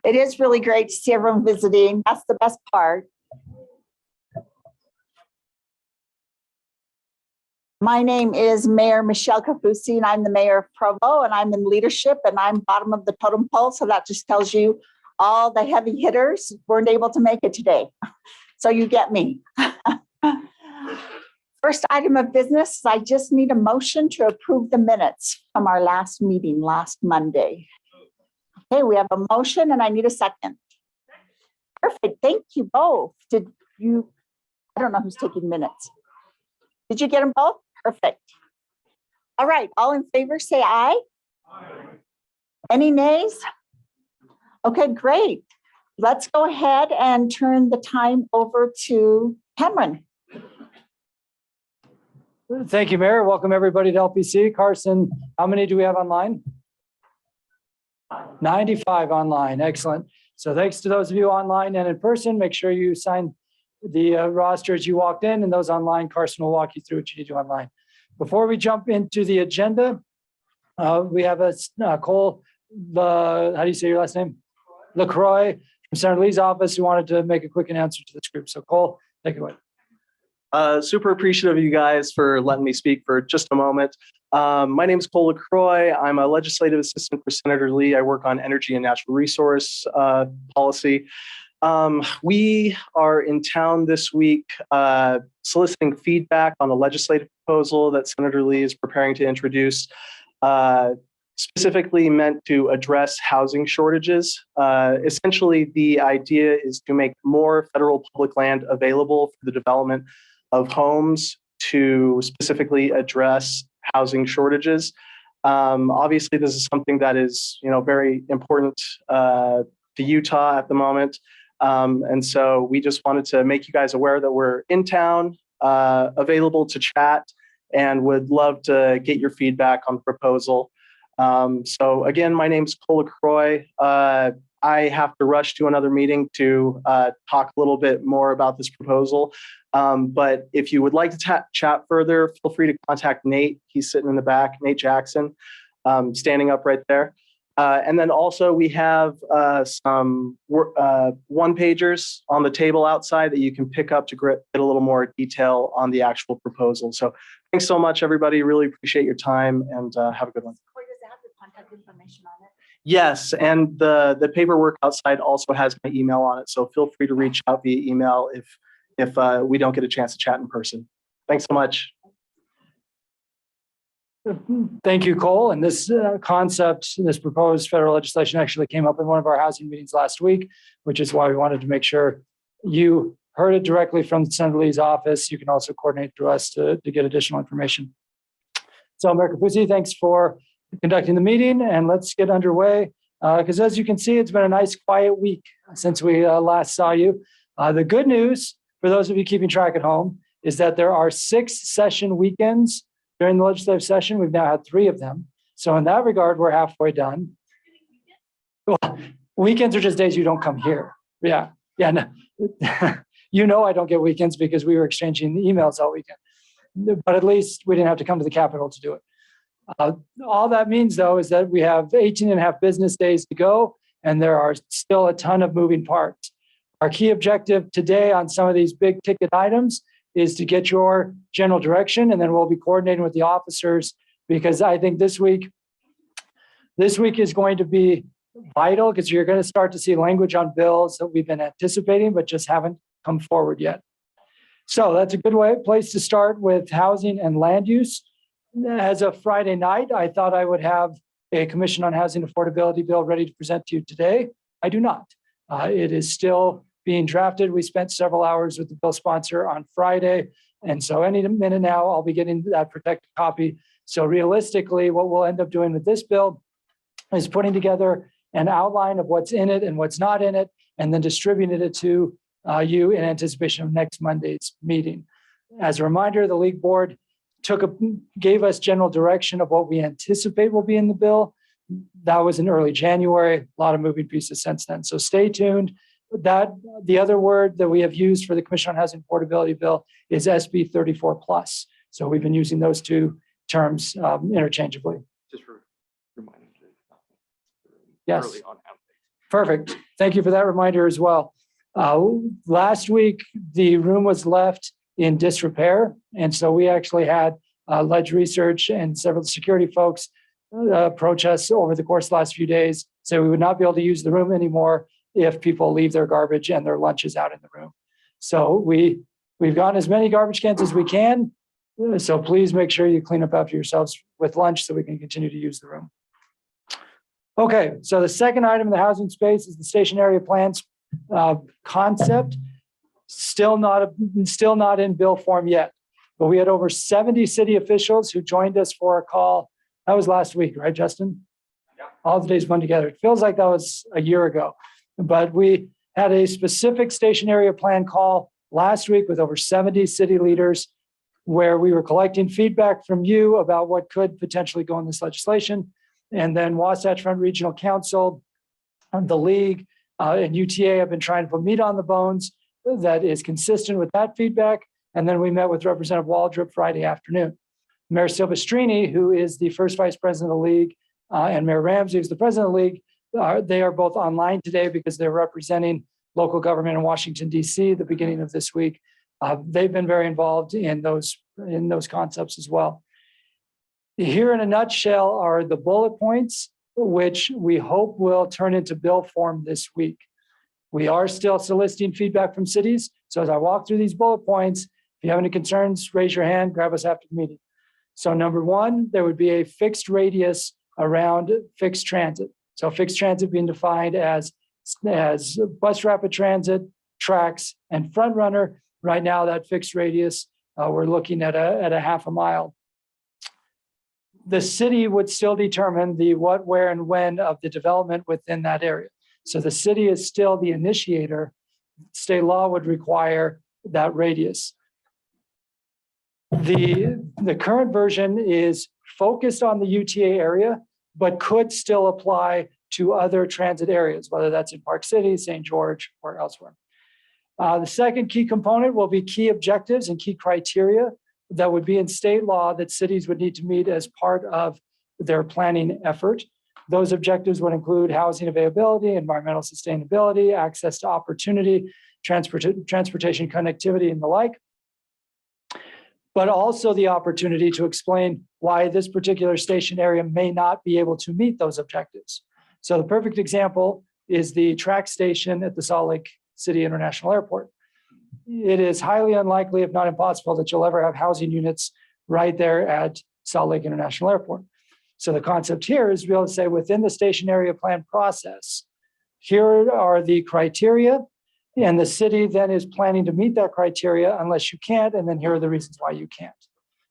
It is really great to see everyone visiting. That's the best part. My name is Mayor Michelle Cafusi, and I'm the mayor of Provo, and I'm in leadership, and I'm bottom of the totem pole. So that just tells you all the heavy hitters weren't able to make it today. So you get me. First item of business, I just need a motion to approve the minutes from our last meeting last Monday. Okay, we have a motion and I need a second. Perfect, thank you both. Did you, I don't know who's taking minutes. Did you get them both? Perfect. All right, all in favor, say aye. Aye. Any nays? Okay, great. Let's go ahead and turn the time over to Cameron. Thank you, Mayor. Welcome everybody to LPC. Carson, how many do we have online? 95 online. Excellent. So thanks to those of you online and in person. Make sure you sign the roster as you walked in, and those online, Carson will walk you through what you need to do online. Before we jump into the agenda, we have a Cole, how do you say your last name? LaCroix from Senator Lee's office, who wanted to make a quick announcement to this group. So Cole, take it away. Super appreciative of you guys for letting me speak for just a moment. My name is Cole LaCroix. I'm a legislative assistant for Senator Lee. I work on energy and natural resource policy. We are in town this week soliciting feedback on a legislative proposal that Senator Lee is preparing to introduce, specifically meant to address housing shortages. Essentially, the idea is to make more federal public land available for the development of homes to specifically address housing shortages. Obviously, this is something that is, very important to Utah at the moment. And so we just wanted to make you guys aware that we're in town, available to chat, and would love to get your feedback on the proposal. So again, my name is Cole LaCroix. I have to rush to another meeting to talk a little bit more about this proposal. But if you would like to chat further, feel free to contact Nate. He's sitting in the back, Nate Jackson, standing up right there. And then also we have some one-pagers on the table outside that you can pick up to get a little more detail on the actual proposal. So thanks so much, everybody. Really appreciate your time, and have a good one. Does it have the contact information on it? Yes, and the paperwork outside also has my email on it. So feel free to reach out via email if we don't get a chance to chat in person. Thanks so much. Thank you, Cole. And this concept, this proposed federal legislation actually came up in one of our housing meetings last week, which is why we wanted to make sure you heard it directly from Senator Lee's office. You can also coordinate through us to get additional information. So Mayor Cafusi, thanks for conducting the meeting, and let's get underway. Because as you can see, it's been a nice quiet week since we last saw you. The good news for those of you keeping track at home is that there are 6 session weekends during the legislative session. We've now had 3 of them. So in that regard, we're halfway done. Well, weekends are just days you don't come here. Yeah. No. I don't get weekends because we were exchanging emails all weekend. But at least we didn't have to come to the Capitol to do it. All that means, though, is that we have 18 and a half business days to go, and there are still a ton of moving parts. Our key objective today on some of these big ticket items is to get your general direction, and then we'll be coordinating with the officers, because I think this week is going to be vital, because you're going to start to see language on bills that we've been anticipating but just haven't come forward yet. So that's a good place to start with housing and land use. As of Friday night, I thought I would have a Commission on Housing Affordability bill ready to present to you today. I do not. It is still being drafted. We spent several hours with the bill sponsor on Friday. And so any minute now, I'll be getting that protected copy. So realistically, what we'll end up doing with this bill is putting together an outline of what's in it and what's not in it, and then distributing it to you in anticipation of next Monday's meeting. As a reminder, the League Board gave us general direction of what we anticipate will be in the bill. That was in early January, a lot of moving pieces since then. So stay tuned. The other word that we have used for the Commission on Housing Affordability bill is SB 34+. So we've been using those 2 terms interchangeably. Just for reminding you. Yes. early on. Perfect. Thank you for that reminder as well. Last week, the room was left in disrepair. And so we actually had Ledge Research and several security folks approach us over the course of the last few days. So we would not be able to use the room anymore if people leave their garbage and their lunches out in the room. So we've gotten as many garbage cans as we can. So please make sure you clean up after yourselves with lunch so we can continue to use the room. Okay, so the second item in the housing space is the station area plans concept. Still not in bill form yet, but we had over 70 city officials who joined us for a call. That was last week, right, Justin? Yeah. All the days run together. It feels like that was a year ago, but we had a specific station area plan call last week with over 70 city leaders where we were collecting feedback from you about what could potentially go in this legislation. And then Wasatch Front Regional Council, the League, and UTA have been trying to put meat on the bones that is consistent with that feedback. And then we met with Representative Waldrop Friday afternoon. Mayor Silvestrini, who is the first vice president of the League, and Mayor Ramsey, who's the president of the League, they are both online today because they're representing local government in Washington, D.C. at the beginning of this week. They've been very involved in those concepts as well. Here in a nutshell are the bullet points, which we hope will turn into bill form this week. We are still soliciting feedback from cities. So as I walk through these bullet points, if you have any concerns, raise your hand, grab us after the meeting. So number one, there would be a fixed radius around fixed transit. So fixed transit being defined as bus rapid transit, tracks, and front runner. Right now, that fixed radius, we're looking at a half a mile. The city would still determine the what, where, and when of the development within that area. So the city is still the initiator. State law would require that radius. The current version is focused on the UTA area, but could still apply to other transit areas, whether that's in Park City, St. George, or elsewhere. The second key component will be key objectives and key criteria that would be in state law that cities would need to meet as part of their planning effort. Those objectives would include housing availability, environmental sustainability, access to opportunity, transportation connectivity, and the like, but also the opportunity to explain why this particular station area may not be able to meet those objectives. So the perfect example is the track station at the Salt Lake City International Airport. It is highly unlikely, if not impossible, that you'll ever have housing units right there at Salt Lake International Airport. So the concept here is to be able to say within the station area plan process, here are the criteria, and the city then is planning to meet that criteria unless you can't, and then here are the reasons why you can't.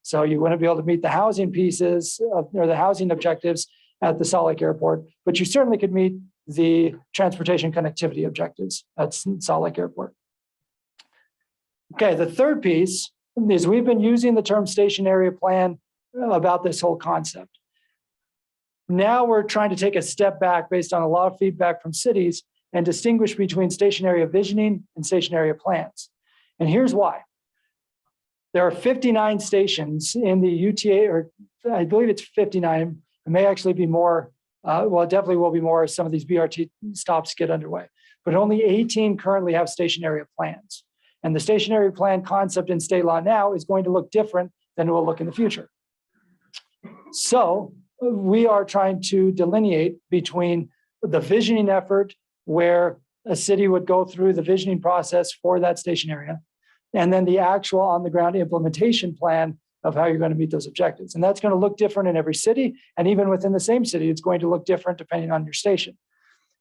So you wouldn't be able to meet the housing pieces or the housing objectives at the Salt Lake Airport, but you certainly could meet the transportation connectivity objectives at Salt Lake Airport. Okay, the third piece is we've been using the term station area plan about this whole concept. Now we're trying to take a step back based on a lot of feedback from cities and distinguish between station area visioning and station area plans. And here's why. There are 59 stations in the UTA, or I believe it's 59. It may actually be more. Well, it definitely will be more as some of these BRT stops get underway. But only 18 currently have station area plans. And the station area plan concept in state law now is going to look different than it will look in the future. So we are trying to delineate between the visioning effort where a city would go through the visioning process for that station area, and then the actual on the ground implementation plan of how you're going to meet those objectives. And that's going to look different in every city. And even within the same city, it's going to look different depending on your station.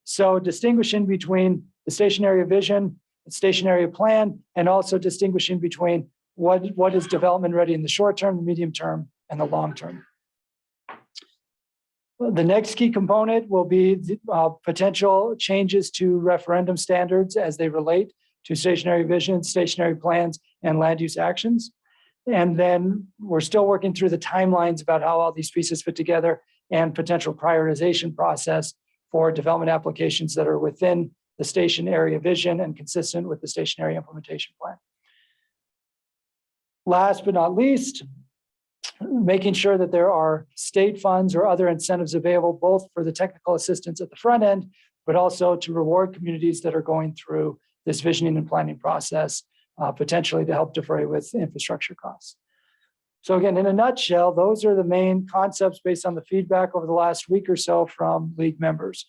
So distinguishing between the station area vision, station area plan, and also distinguishing between what is development ready in the short term, the medium term, and the long term. The next key component will be the, potential changes to referendum standards as they relate to stationary vision, stationary plans, and land use actions. And then we're still working through the timelines about how all these pieces fit together and potential prioritization process for development applications that are within the station area vision and consistent with the station area implementation plan. Last but not least, making sure that there are state funds or other incentives available, both for the technical assistance at the front end, but also to reward communities that are going through this visioning and planning process, potentially to help defray with infrastructure costs. So again, in a nutshell, those are the main concepts based on the feedback over the last week or so from league members.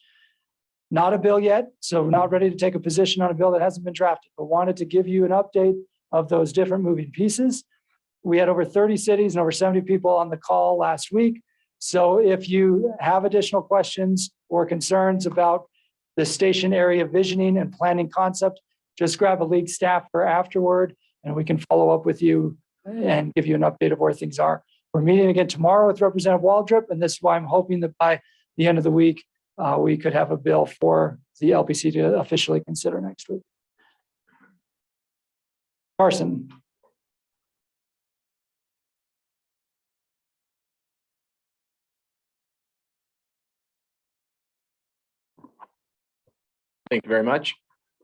Not a bill yet, so we're not ready to take a position on a bill that hasn't been drafted, but wanted to give you an update of those different moving pieces. We had over 30 cities and over 70 people on the call last week. So if you have additional questions or concerns about the station area visioning and planning concept, just grab a league staffer afterward and we can follow up with you and give you an update of where things are. We're meeting again tomorrow with Representative Waldrop, and this is why I'm hoping that by the end of the week, we could have a bill for the LPC to officially consider next week. Carson. Thank you very much.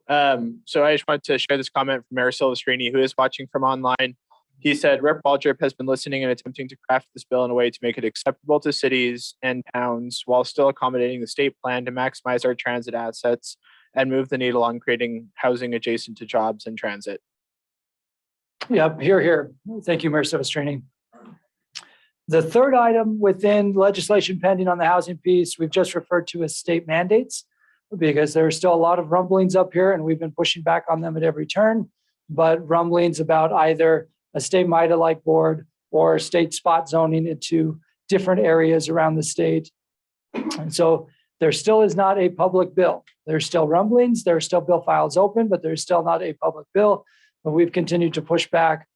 So I just wanted to share this comment from Mayor Silvestrini, who is watching from online. He said, Rep. Waldrop has been listening and attempting to craft this bill in a way to make it acceptable to cities and towns while still accommodating the state plan to maximize our transit assets and move the needle on creating housing adjacent to jobs and transit. Yep, here. Thank you, Mayor Silvestrini. The third item within legislation pending on the housing piece, we've just referred to as state mandates, because there are still a lot of rumblings up here and we've been pushing back on them at every turn, but rumblings about either a state MIDA-like board or state spot zoning into different areas around the state. And so there still is not a public bill. There's still rumblings, there are still bill files open, but there's still not a public bill. But we've continued to push back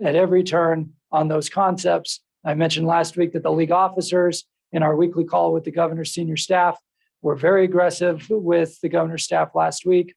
at every turn on those concepts. I mentioned last week that the league officers in our weekly call with the governor's senior staff were very aggressive with the governor's staff last week.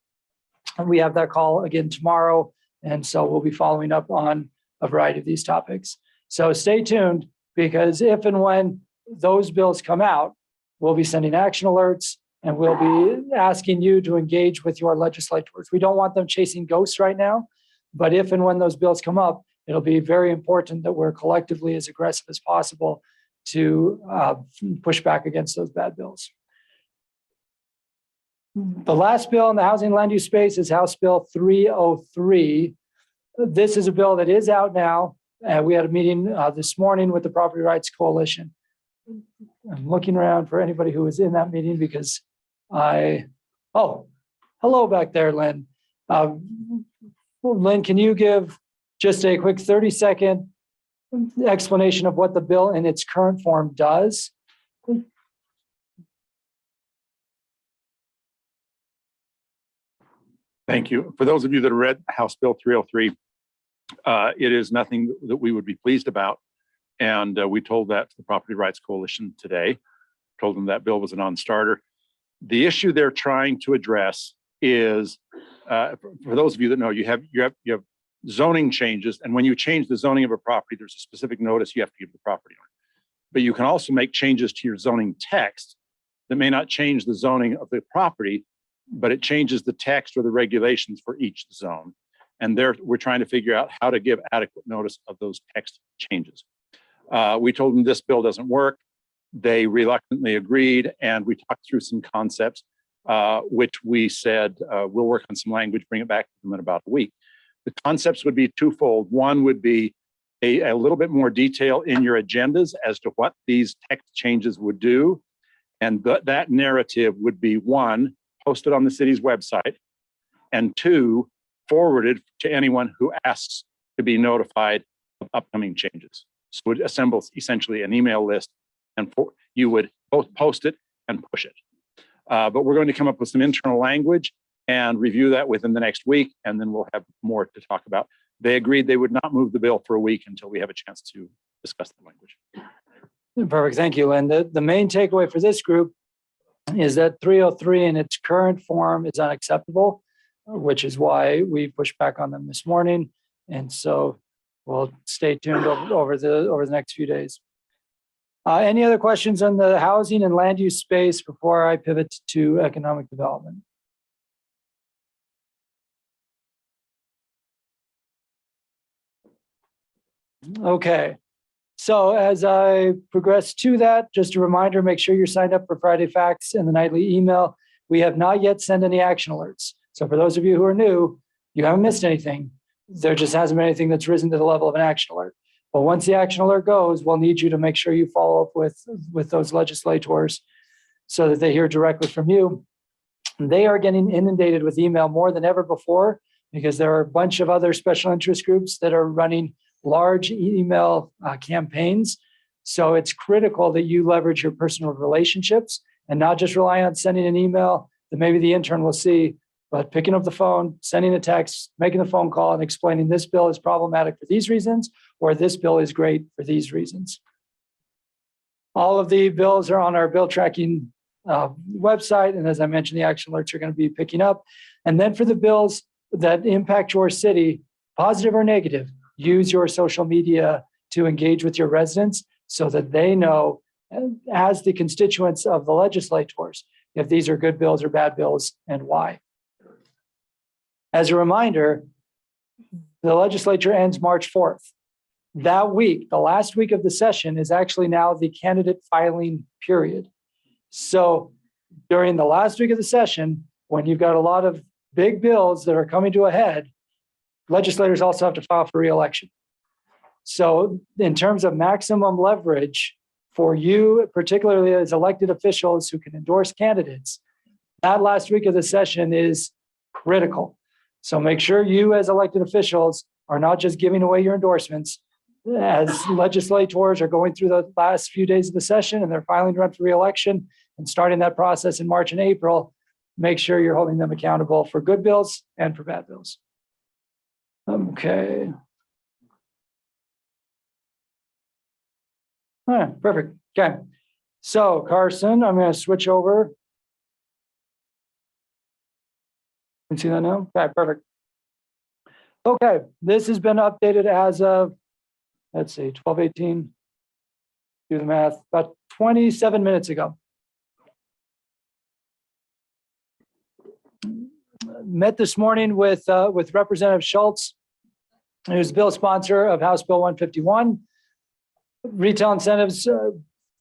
And we have that call again tomorrow. And so we'll be following up on a variety of these topics. So stay tuned, because if and when those bills come out, we'll be sending action alerts and we'll be asking you to engage with your legislators. We don't want them chasing ghosts right now, but if and when those bills come up, it'll be very important that we're collectively as aggressive as possible to push back against those bad bills. The last bill in the housing land use space is House Bill 303. This is a bill that is out now. We had a meeting this morning with the Property Rights Coalition. I'm looking around for anybody who was in that meeting because hello back there, Lynn. Lynn, can you give just a quick 30-second explanation of what the bill in its current form does? Thank you. For those of you that read House Bill 303, it is nothing that we would be pleased about. And we told that to the Property Rights Coalition today, told them that bill was a non-starter. The issue they're trying to address is, for those of you that know, you have zoning changes. And when you change the zoning of a property, there's a specific notice you have to give the property owner. But you can also make changes to your zoning text that may not change the zoning of the property, but it changes the text or the regulations for each zone. And we're trying to figure out how to give adequate notice of those text changes. We told them this bill doesn't work. They reluctantly agreed, and we talked through some concepts, which we said we'll work on some language, bring it back to them in about a week. The concepts would be twofold. One would be a little bit more detail in your agendas as to what these text changes would do. And that narrative would be, one, posted on the city's website, and two, forwarded to anyone who asks to be notified of upcoming changes. So it would assemble essentially an email list, and you would both post it and push it. But we're going to come up with some internal language and review that within the next week, and then we'll have more to talk about. They agreed they would not move the bill for a week until we have a chance to discuss the language. Perfect, thank you. And the main takeaway for this group is that 303 in its current form is unacceptable, which is why we pushed back on them this morning. And so we'll stay tuned over the next few days. Any other questions on the housing and land use space before I pivot to economic development? Okay, So as I progress to that, just a reminder, make sure you're signed up for Friday Facts and the nightly email. We have not yet sent any action alerts. So for those of you who are new, you haven't missed anything. There just hasn't been anything that's risen to the level of an action alert. But once the action alert goes, we'll need you to make sure you follow up with those legislators so that they hear directly from you. They are getting inundated with email more than ever before because there are a bunch of other special interest groups that are running large email campaigns. So it's critical that you leverage your personal relationships and not just rely on sending an email that maybe the intern will see, but picking up the phone, sending a text, making a phone call and explaining this bill is problematic for these reasons, or this bill is great for these reasons. All of the bills are on our bill tracking website. And as I mentioned, the action alerts are going to be picking up. And then for the bills that impact your city, positive or negative, use your social media to engage with your residents so that they know, as the constituents of the legislators, if these are good bills or bad bills and why. As a reminder, the legislature ends March 4th. That week, the last week of the session, is actually now the candidate filing period. So during the last week of the session, when you've got a lot of big bills that are coming to a head, legislators also have to file for re-election. So in terms of maximum leverage for you, particularly as elected officials who can endorse candidates, that last week of the session is critical. So make sure you as elected officials are not just giving away your endorsements. As legislators are going through the last few days of the session and they're filing to run for re-election and starting that process in March and April, make sure you're holding them accountable for good bills and for bad bills. Okay. All right, perfect. Okay. So Carson, I'm going to switch over. You can see that now? Okay, perfect. Okay, this has been updated as of, let's see, 12:18. Do the math, about 27 minutes ago. Met this morning with Representative Schultz, who's the bill sponsor of House Bill 151. Retail incentives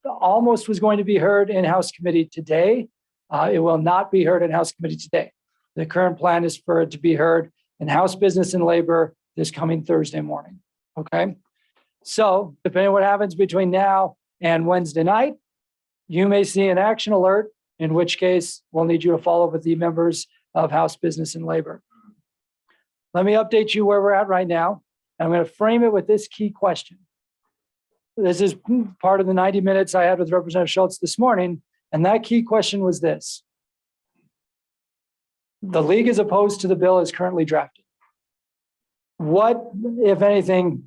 almost was going to be heard in House Committee today. It will not be heard in House Committee today. The current plan is for it to be heard in House Business and Labor this coming Thursday morning. Okay. So depending on what happens between now and Wednesday night, you may see an action alert, in which case we'll need you to follow up with the members of House Business and Labor. Let me update you where we're at right now. I'm going to frame it with this key question. This is part of the 90 minutes I had with Representative Schultz this morning. And that key question was this. The league is opposed to the bill as currently drafted. What, if anything,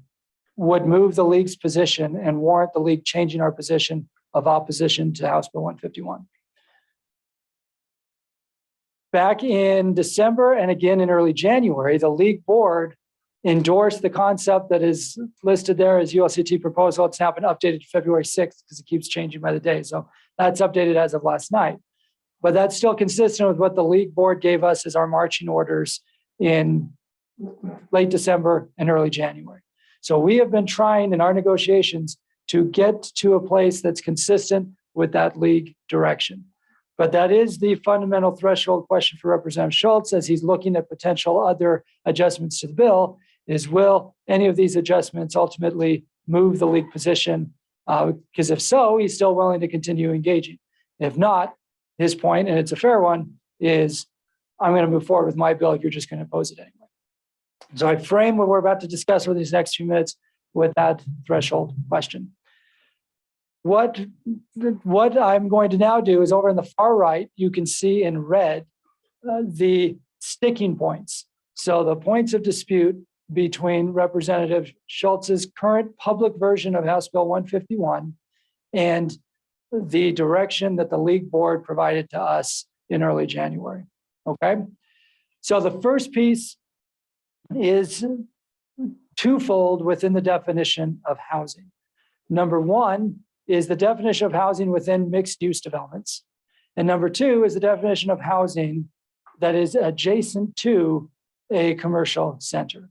would move the league's position and warrant the league changing our position of opposition to House Bill 151? Back in December and again in early January, the league board endorsed the concept that is listed there as ULCT proposal. It's now been updated February 6th because it keeps changing by the day. So that's updated as of last night. But that's still consistent with what the league board gave us as our marching orders in late December and early January. So we have been trying in our negotiations to get to a place that's consistent with that league direction. But that is the fundamental threshold question for Representative Schultz as he's looking at potential other adjustments to the bill is, will any of these adjustments ultimately move the league position? Because if so, he's still willing to continue engaging. If not, his point, and it's a fair one, is I'm going to move forward with my bill. You're just going to oppose it anyway. So I frame what we're about to discuss over these next few minutes with that threshold question. What I'm going to now do is over in the far right, you can see in red the sticking points. So the points of dispute between Representative Schultz's current public version of House Bill 151 and the direction that the league board provided to us in early January. Okay. So the first piece is twofold within the definition of housing. Number one is the definition of housing within mixed use developments. And number two is the definition of housing that is adjacent to a commercial center.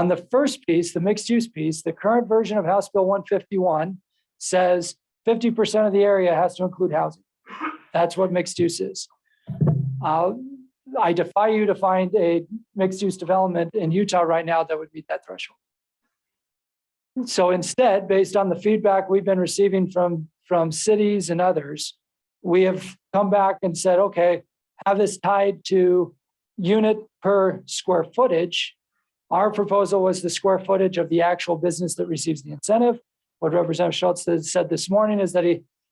On the first piece, the mixed use piece, the current version of House Bill 151 says 50% of the area has to include housing. That's what mixed use is. I defy you to find a mixed use development in Utah right now that would meet that threshold. So instead, based on the feedback we've been receiving from cities and others, we have come back and said, okay, have this tied to unit per square footage. Our proposal was the square footage of the actual business that receives the incentive. What Representative Schultz said this morning is that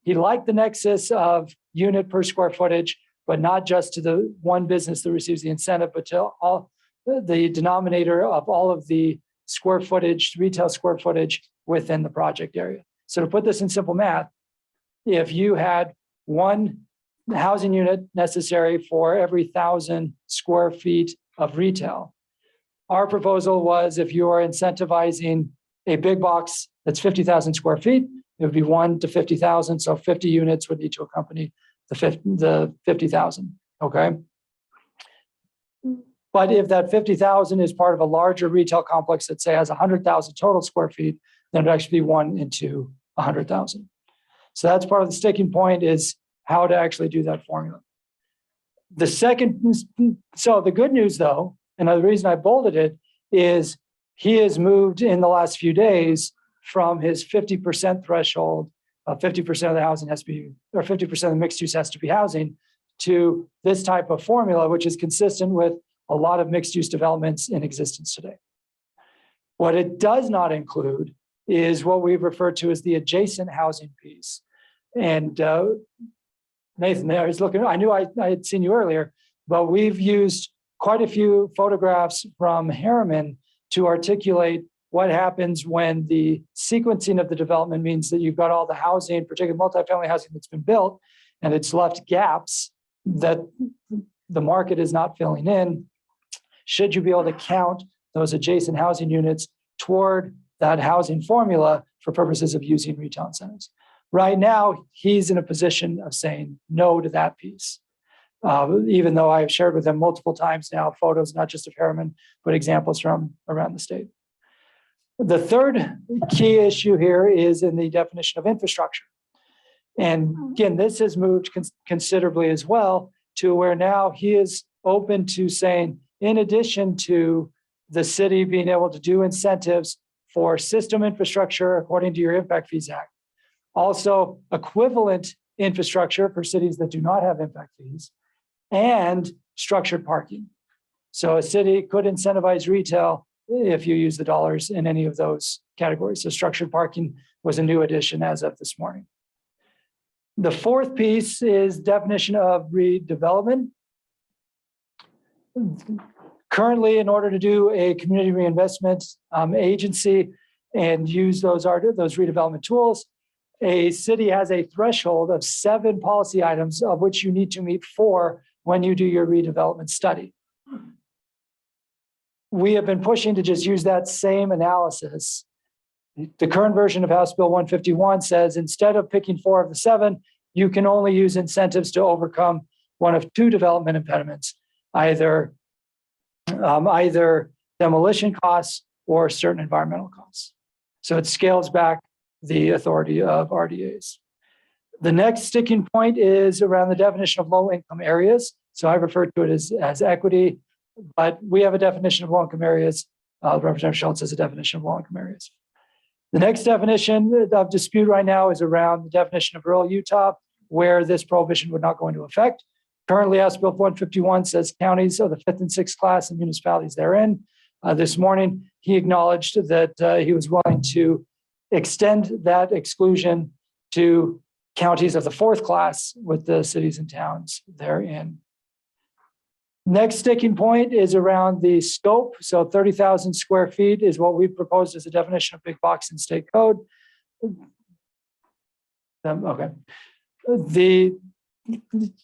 he liked the nexus of unit per square footage, but not just to the one business that receives the incentive, but to all the denominator of all of the square footage, retail square footage within the project area. So to put this in simple math, if you had one housing unit necessary for every 1,000 square feet of retail, our proposal was if you are incentivizing a big box that's 50,000 square feet, it would be 1 to 50,000. So 50 units would need to accompany the 50,000, okay? But if that 50,000 is part of a larger retail complex that say has 100,000 total square feet, then it would actually be 1 into 100,000. So that's part of the sticking point, is how to actually do that formula. The second, so the good news though, and the reason I bolded it, is he has moved in the last few days from his 50% threshold, 50% of the housing has to be, or 50% of the mixed use has to be housing, to this type of formula, which is consistent with a lot of mixed use developments in existence today. What it does not include is what we've referred to as the adjacent housing piece. And Nathan there is looking, I knew I had seen you earlier, but we've used quite a few photographs from Harriman to articulate what happens when the sequencing of the development means that you've got all the housing, particularly multifamily housing that's been built, and it's left gaps that the market is not filling in. Should you be able to count those adjacent housing units toward that housing formula for purposes of using retail incentives? Right now, he's in a position of saying no to that piece. Even though I've shared with him multiple times now photos, not just of Harriman, but examples from around the state. The third key issue here is in the definition of infrastructure. And again, this has moved considerably as well, to where now he is open to saying, in addition to the city being able to do incentives for system infrastructure according to your Impact Fees Act, also equivalent infrastructure for cities that do not have impact fees, and structured parking. So a city could incentivize retail if you use the dollars in any of those categories. So structured parking was a new addition as of this morning. The fourth piece is definition of redevelopment. Currently, in order to do a community reinvestment agency and use those redevelopment tools, a city has a threshold of 7 policy items, of which you need to meet 4 when you do your redevelopment study. We have been pushing to just use that same analysis. The current version of House Bill 151 says instead of picking 4 of the 7, you can only use incentives to overcome one of 2 development impediments, either demolition costs or certain environmental costs. So it scales back the authority of RDAs. The next sticking point is around the definition of low-income areas. So I refer to it as equity, but we have a definition of low-income areas. Representative Schultz has a definition of low-income areas. The next definition of dispute right now is around the definition of rural Utah, where this prohibition would not go into effect. Currently, House Bill 151 says counties of the 5th and 6th class and municipalities therein. This morning, he acknowledged that he was willing to extend that exclusion to counties of the 4th class with the cities and towns therein. Next sticking point is around the scope. So 30,000 square feet is what we've proposed as a definition of big box in state code. Okay.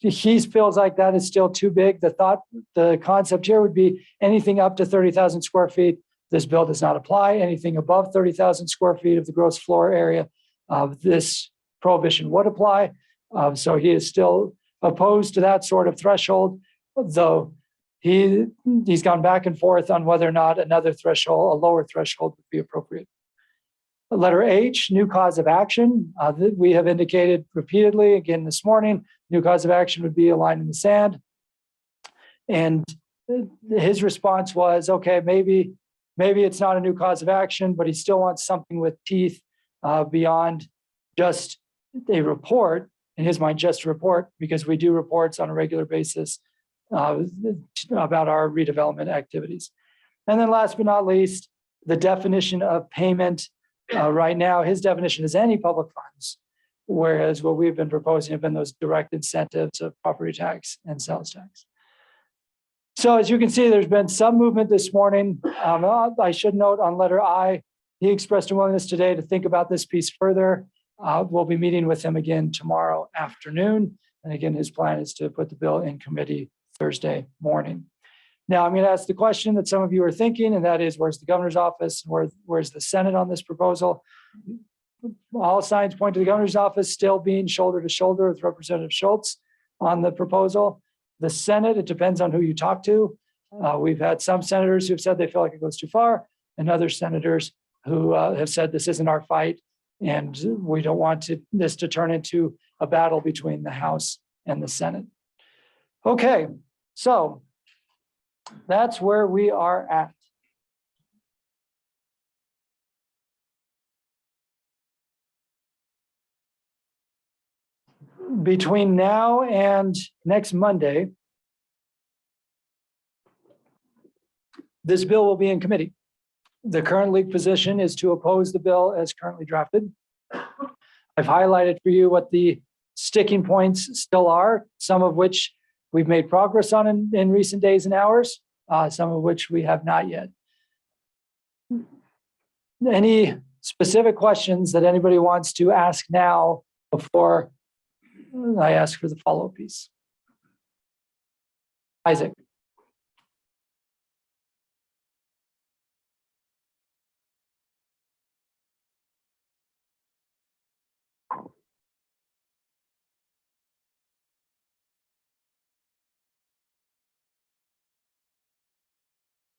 He feels like that is still too big. The concept here would be anything up to 30,000 square feet. This bill does not apply. Anything above 30,000 square feet of the gross floor area of this prohibition would apply. So he is still opposed to that sort of threshold, though he's gone back and forth on whether or not another threshold, a lower threshold, would be appropriate. Letter H, new cause of action. We have indicated repeatedly, again this morning, new cause of action would be a line in the sand. And his response was, okay, maybe it's not a new cause of action, but he still wants something with teeth beyond just a report. In his mind, just a report, because we do reports on a regular basis about our redevelopment activities. And then last but not least, the definition of payment. Right now, his definition is any public funds, whereas what we've been proposing have been those direct incentives of property tax and sales tax. So as you can see, there's been some movement this morning. I should note on letter I, he expressed a willingness today to think about this piece further. We'll be meeting with him again tomorrow afternoon. And again, his plan is to put the bill in committee Thursday morning. Now, I'm going to ask the question that some of you are thinking, and that is, where's the governor's office? Where's the Senate on this proposal? All signs point to the governor's office still being shoulder to shoulder with Representative Schultz on the proposal. The Senate, it depends on who you talk to. We've had some senators who've said they feel like it goes too far, and other senators who have said this isn't our fight, and we don't want this to turn into a battle between the House and the Senate. Okay, so that's where we are at. Between now and next Monday, this bill will be in committee. The current league position is to oppose the bill as currently drafted. I've highlighted for you what the sticking points still are, some of which we've made progress on in recent days and hours, some of which we have not yet. Any specific questions that anybody wants to ask now before I ask for the follow-up piece? Isaac.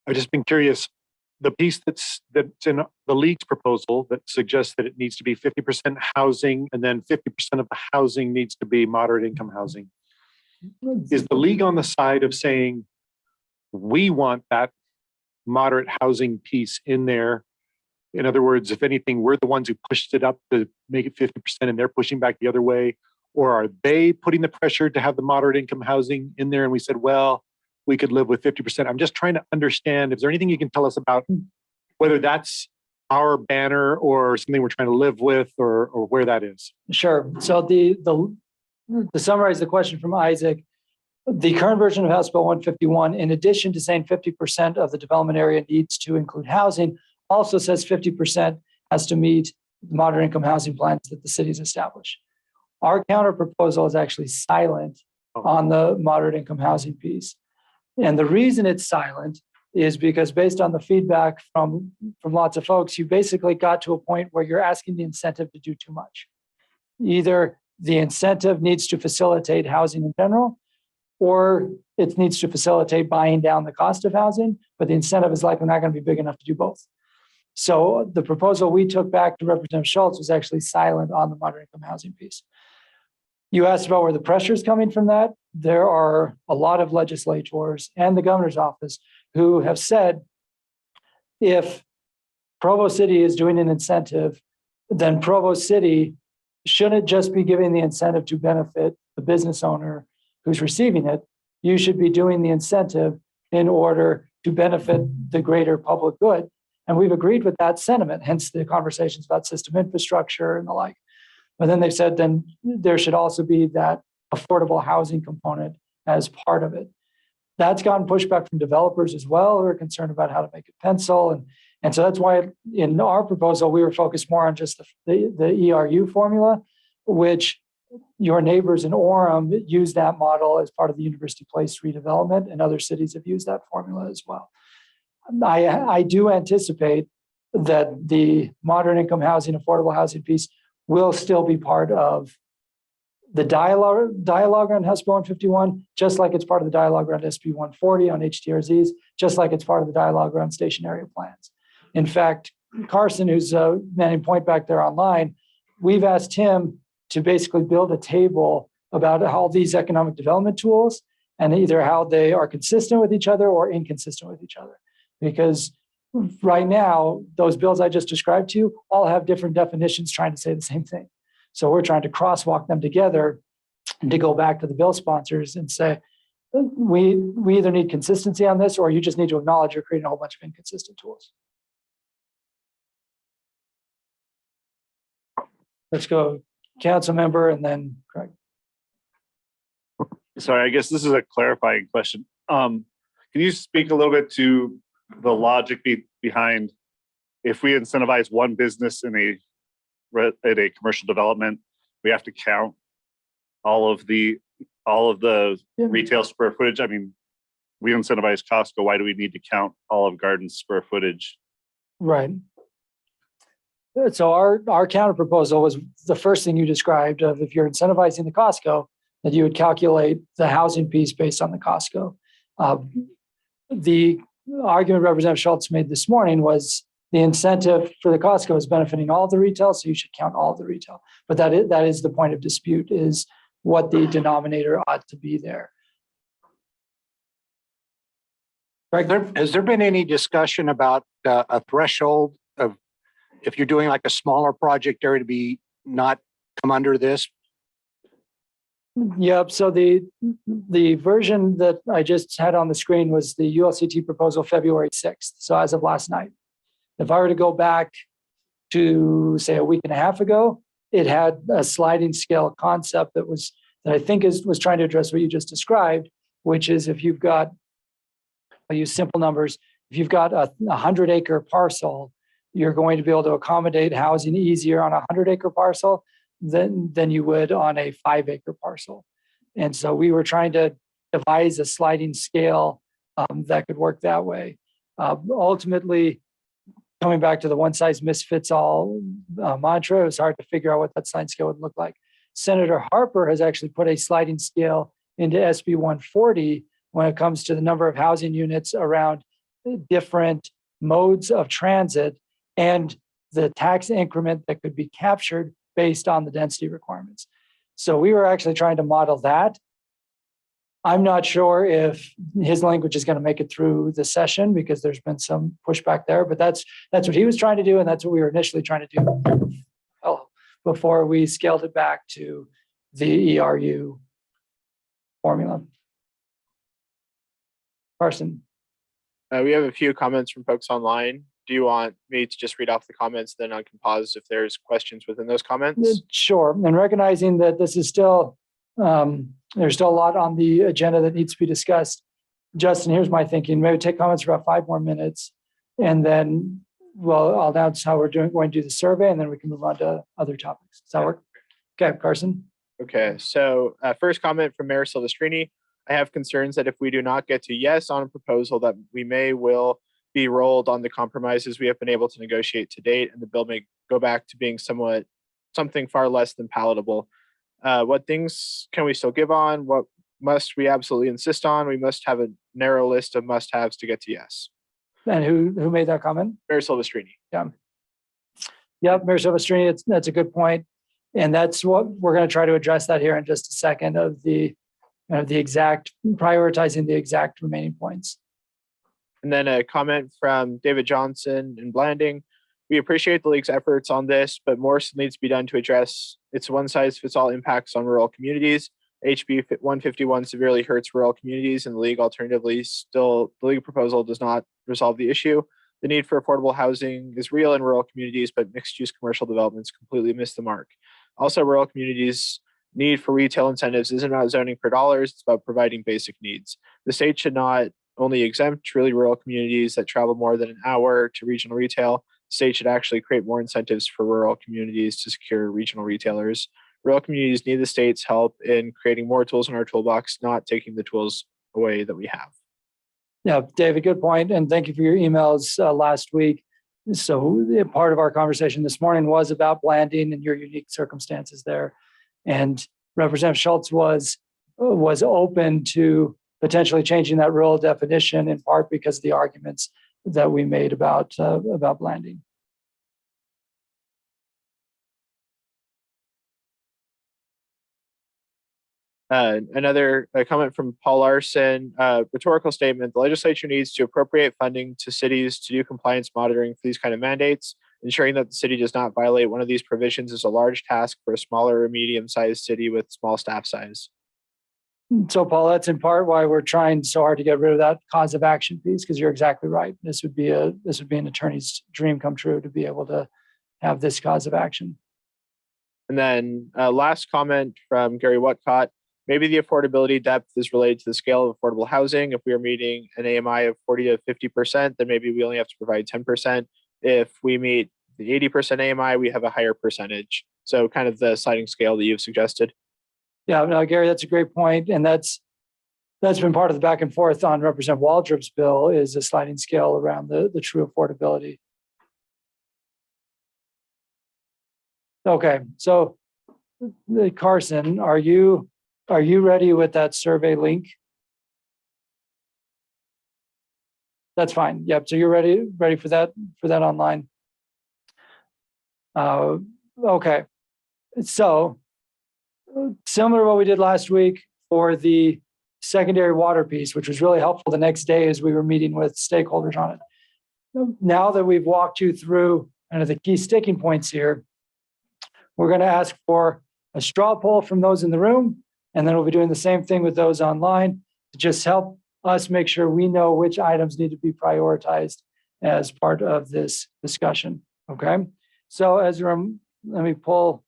I've just been curious, the piece that's in the league's proposal that suggests that it needs to be 50% housing and then 50% of the housing needs to be moderate income housing. Is the league on the side of saying, we want that moderate housing piece in there? In other words, if anything, we're the ones who pushed it up to make it 50% and they're pushing back the other way? Or are they putting the pressure to have the moderate income housing in there? And we said, well, we could live with 50%. I'm just trying to understand, is there anything you can tell us about whether that's our banner or something we're trying to live with, or where that is? Sure. So to summarize the question from Isaac, the current version of House Bill 151, in addition to saying 50% of the development area needs to include housing, also says 50% has to meet moderate income housing plans that the cities establish. Our counter proposal is actually silent on the moderate income housing piece. And the reason it's silent is because based on the feedback from lots of folks, you basically got to a point where you're asking the incentive to do too much. Either the incentive needs to facilitate housing in general, or it needs to facilitate buying down the cost of housing, but the incentive is likely not going to be big enough to do both. So the proposal we took back to Representative Schultz was actually silent on the moderate income housing piece. You asked about where the pressure is coming from that. There are a lot of legislators and the governor's office who have said, if Provo City is doing an incentive, then Provo City shouldn't just be giving the incentive to benefit the business owner who's receiving it. You should be doing the incentive in order to benefit the greater public good. And we've agreed with that sentiment, hence the conversations about system infrastructure and the like. But then they said, then there should also be that affordable housing component as part of it. That's gotten pushback from developers as well, who are concerned about how to make it pencil. And so that's why in our proposal, we were focused more on just the ERU formula, which your neighbors in Orem use that model as part of the University Place redevelopment, and other cities have used that formula as well. I do anticipate that the moderate income housing, affordable housing piece will still be part of the dialogue on House Bill 151, just like it's part of the dialogue around SB 140 on HTRZs, just like it's part of the dialogue around station area plans. In fact, Carson, who's manning point back there online, we've asked him to basically build a table about how these economic development tools and either how they are consistent with each other or inconsistent with each other. Because right now, those bills I just described to you all have different definitions trying to say the same thing. So we're trying to crosswalk them together and to go back to the bill sponsors and say, we either need consistency on this, or you just need to acknowledge you're creating a whole bunch of inconsistent tools. Let's go council member and then Craig. Sorry, I guess this is a clarifying question. Can you speak a little bit to the logic behind if we incentivize one business in a commercial development, we have to count all of the retail square footage? I mean, we incentivize Costco. Why do we need to count Olive Garden's square footage? Right. So our counter proposal was the first thing you described of if you're incentivizing the Costco, that you would calculate the housing piece based on the Costco. The argument Representative Schultz made this morning was the incentive for the Costco is benefiting all the retail, so you should count all the retail. But that is the point of dispute, is what the denominator ought to be there. Has there been any discussion about a threshold of if you're doing like a smaller project area to be not come under this? Yep. So the version that I just had on the screen was the ULCT proposal February 6th. So as of last night, if I were to go back to say a week and a half ago, it had a sliding scale concept that I think was trying to address what you just described, which is if you've got, I'll use simple numbers. If you've got a 100-acre parcel, you're going to be able to accommodate housing easier on a 100-acre parcel than you would on a 5-acre parcel. And so we were trying to devise a sliding scale that could work that way. Ultimately, coming back to the one size misfits all mantra, it was hard to figure out what that sliding scale would look like. Senator Harper has actually put a sliding scale into SB 140 when it comes to the number of housing units around different modes of transit and the tax increment that could be captured based on the density requirements. So we were actually trying to model that. I'm not sure if his language is going to make it through the session because there's been some pushback there, but that's what he was trying to do, and that's what we were initially trying to do before we scaled it back to the ERU formula. Carson. We have a few comments from folks online. Do you want me to just read off the comments, then I can pause if there's questions within those comments? Sure. And recognizing that this is still, there's still a lot on the agenda that needs to be discussed. Justin, here's my thinking. Maybe take comments for about 5 more minutes, and then I'll announce how we're going to do the survey, and then we can move on to other topics. Does that work? Okay, Carson. Okay, so first comment from Mayor Silvestrini. I have concerns that if we do not get to yes on a proposal, that we will be rolled on the compromises we have been able to negotiate to date, and the bill may go back to being something far less than palatable. What things can we still give on? What must we absolutely insist on? We must have a narrow list of must-haves to get to yes. And who made that comment? Mayor Silvestrini. Yeah, Mayor Silvestrini, that's a good point. And that's what we're going to try to address that here in just a second of the exact, prioritizing the exact remaining points. And then a comment from David Johnson in Blanding. We appreciate the league's efforts on this, but more still needs to be done to address its one-size-fits-all impacts on rural communities. HB 151 severely hurts rural communities, and the league alternatively the league proposal does not resolve the issue. The need for affordable housing is real in rural communities, but mixed-use commercial developments completely miss the mark. Also, rural communities' need for retail incentives isn't about zoning for dollars, it's about providing basic needs. The state should not only exempt truly rural communities that travel more than an hour to regional retail. The state should actually create more incentives for rural communities to secure regional retailers. Rural communities need the state's help in creating more tools in our toolbox, not taking the tools away that we have. Yeah, David, good point. And thank you for your emails last week. So part of our conversation this morning was about Blanding and your unique circumstances there. And Representative Schultz was open to potentially changing that rural definition in part because of the arguments that we made about blending. Another comment from Paul Larson, rhetorical statement. The legislature needs to appropriate funding to cities to do compliance monitoring for these kind of mandates. Ensuring that the city does not violate one of these provisions is a large task for a smaller or medium-sized city with small staff size. So, Paul, that's in part why we're trying so hard to get rid of that cause of action piece, because you're exactly right. This would be an attorney's dream come true to be able to have this cause of action. And then last comment from Gary Whatcott. Maybe the affordability depth is related to the scale of affordable housing. If we are meeting an AMI of 40 to 50%, then maybe we only have to provide 10%. If we meet the 80% AMI, we have a higher percentage. So kind of the sliding scale that you've suggested. Yeah, no, Gary, that's a great point. And that's been part of the back and forth on Representative Waldrop's bill is a sliding scale around the true affordability. Okay, so Carson, are you ready with that survey link? That's fine. Yep. So you're ready for that online. Okay. So similar to what we did last week for the secondary water piece, which was really helpful the next day as we were meeting with stakeholders on it. Now that we've walked you through kind of the key sticking points here, we're going to ask for a straw poll from those in the room. And then we'll be doing the same thing with those online to just help us make sure we know which items need to be prioritized as part of this discussion. Okay. So let me pull.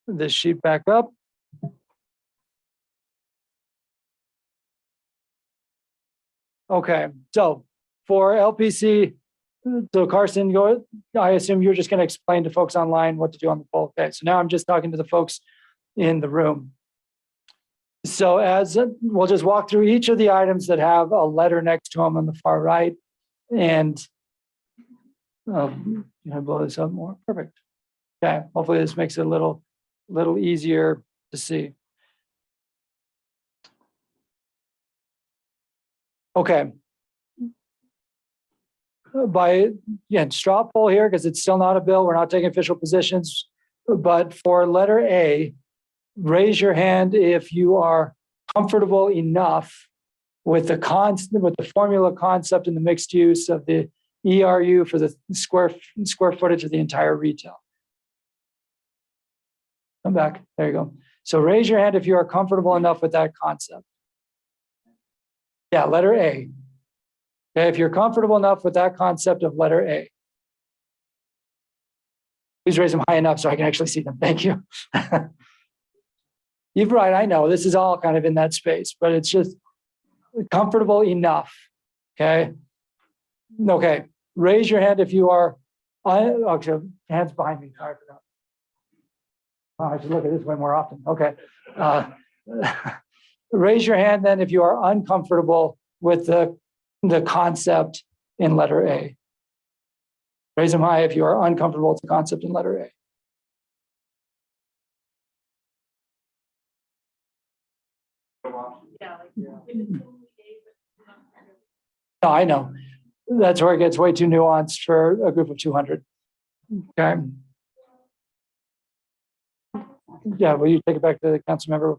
This sheet back up. Okay. So for LPC, so Carson, I assume you're just going to explain to folks online what to do on the poll. Okay, so now I'm just talking to the folks in the room. So as we'll just walk through each of the items that have a letter next to them on the far right. And can I blow this up more? Perfect. Okay, hopefully this makes it a little easier to see. Okay. Again, straw poll here because it's still not a bill. We're not taking official positions. But for letter A, raise your hand if you are comfortable enough with the formula concept and the mixed use of the ERU for the square footage of the entire retail. Come back. There you go. So raise your hand if you are comfortable enough with that concept. Yeah, letter A. Okay, if you're comfortable enough with that concept of letter A. Please raise them high enough so I can actually see them. Thank you. You're right, I know this is all kind of in that space, but it's just comfortable enough. Okay. Okay. Raise your hand if you are, okay, hands behind me. Sorry for that. Oh, I should look at this way more often. Okay. Raise your hand then if you are uncomfortable with the concept in letter A. Raise them high if you are uncomfortable with the concept in letter A. No, I know. That's where it gets way too nuanced for a group of 200. Okay. Yeah, will you take it back to the council member?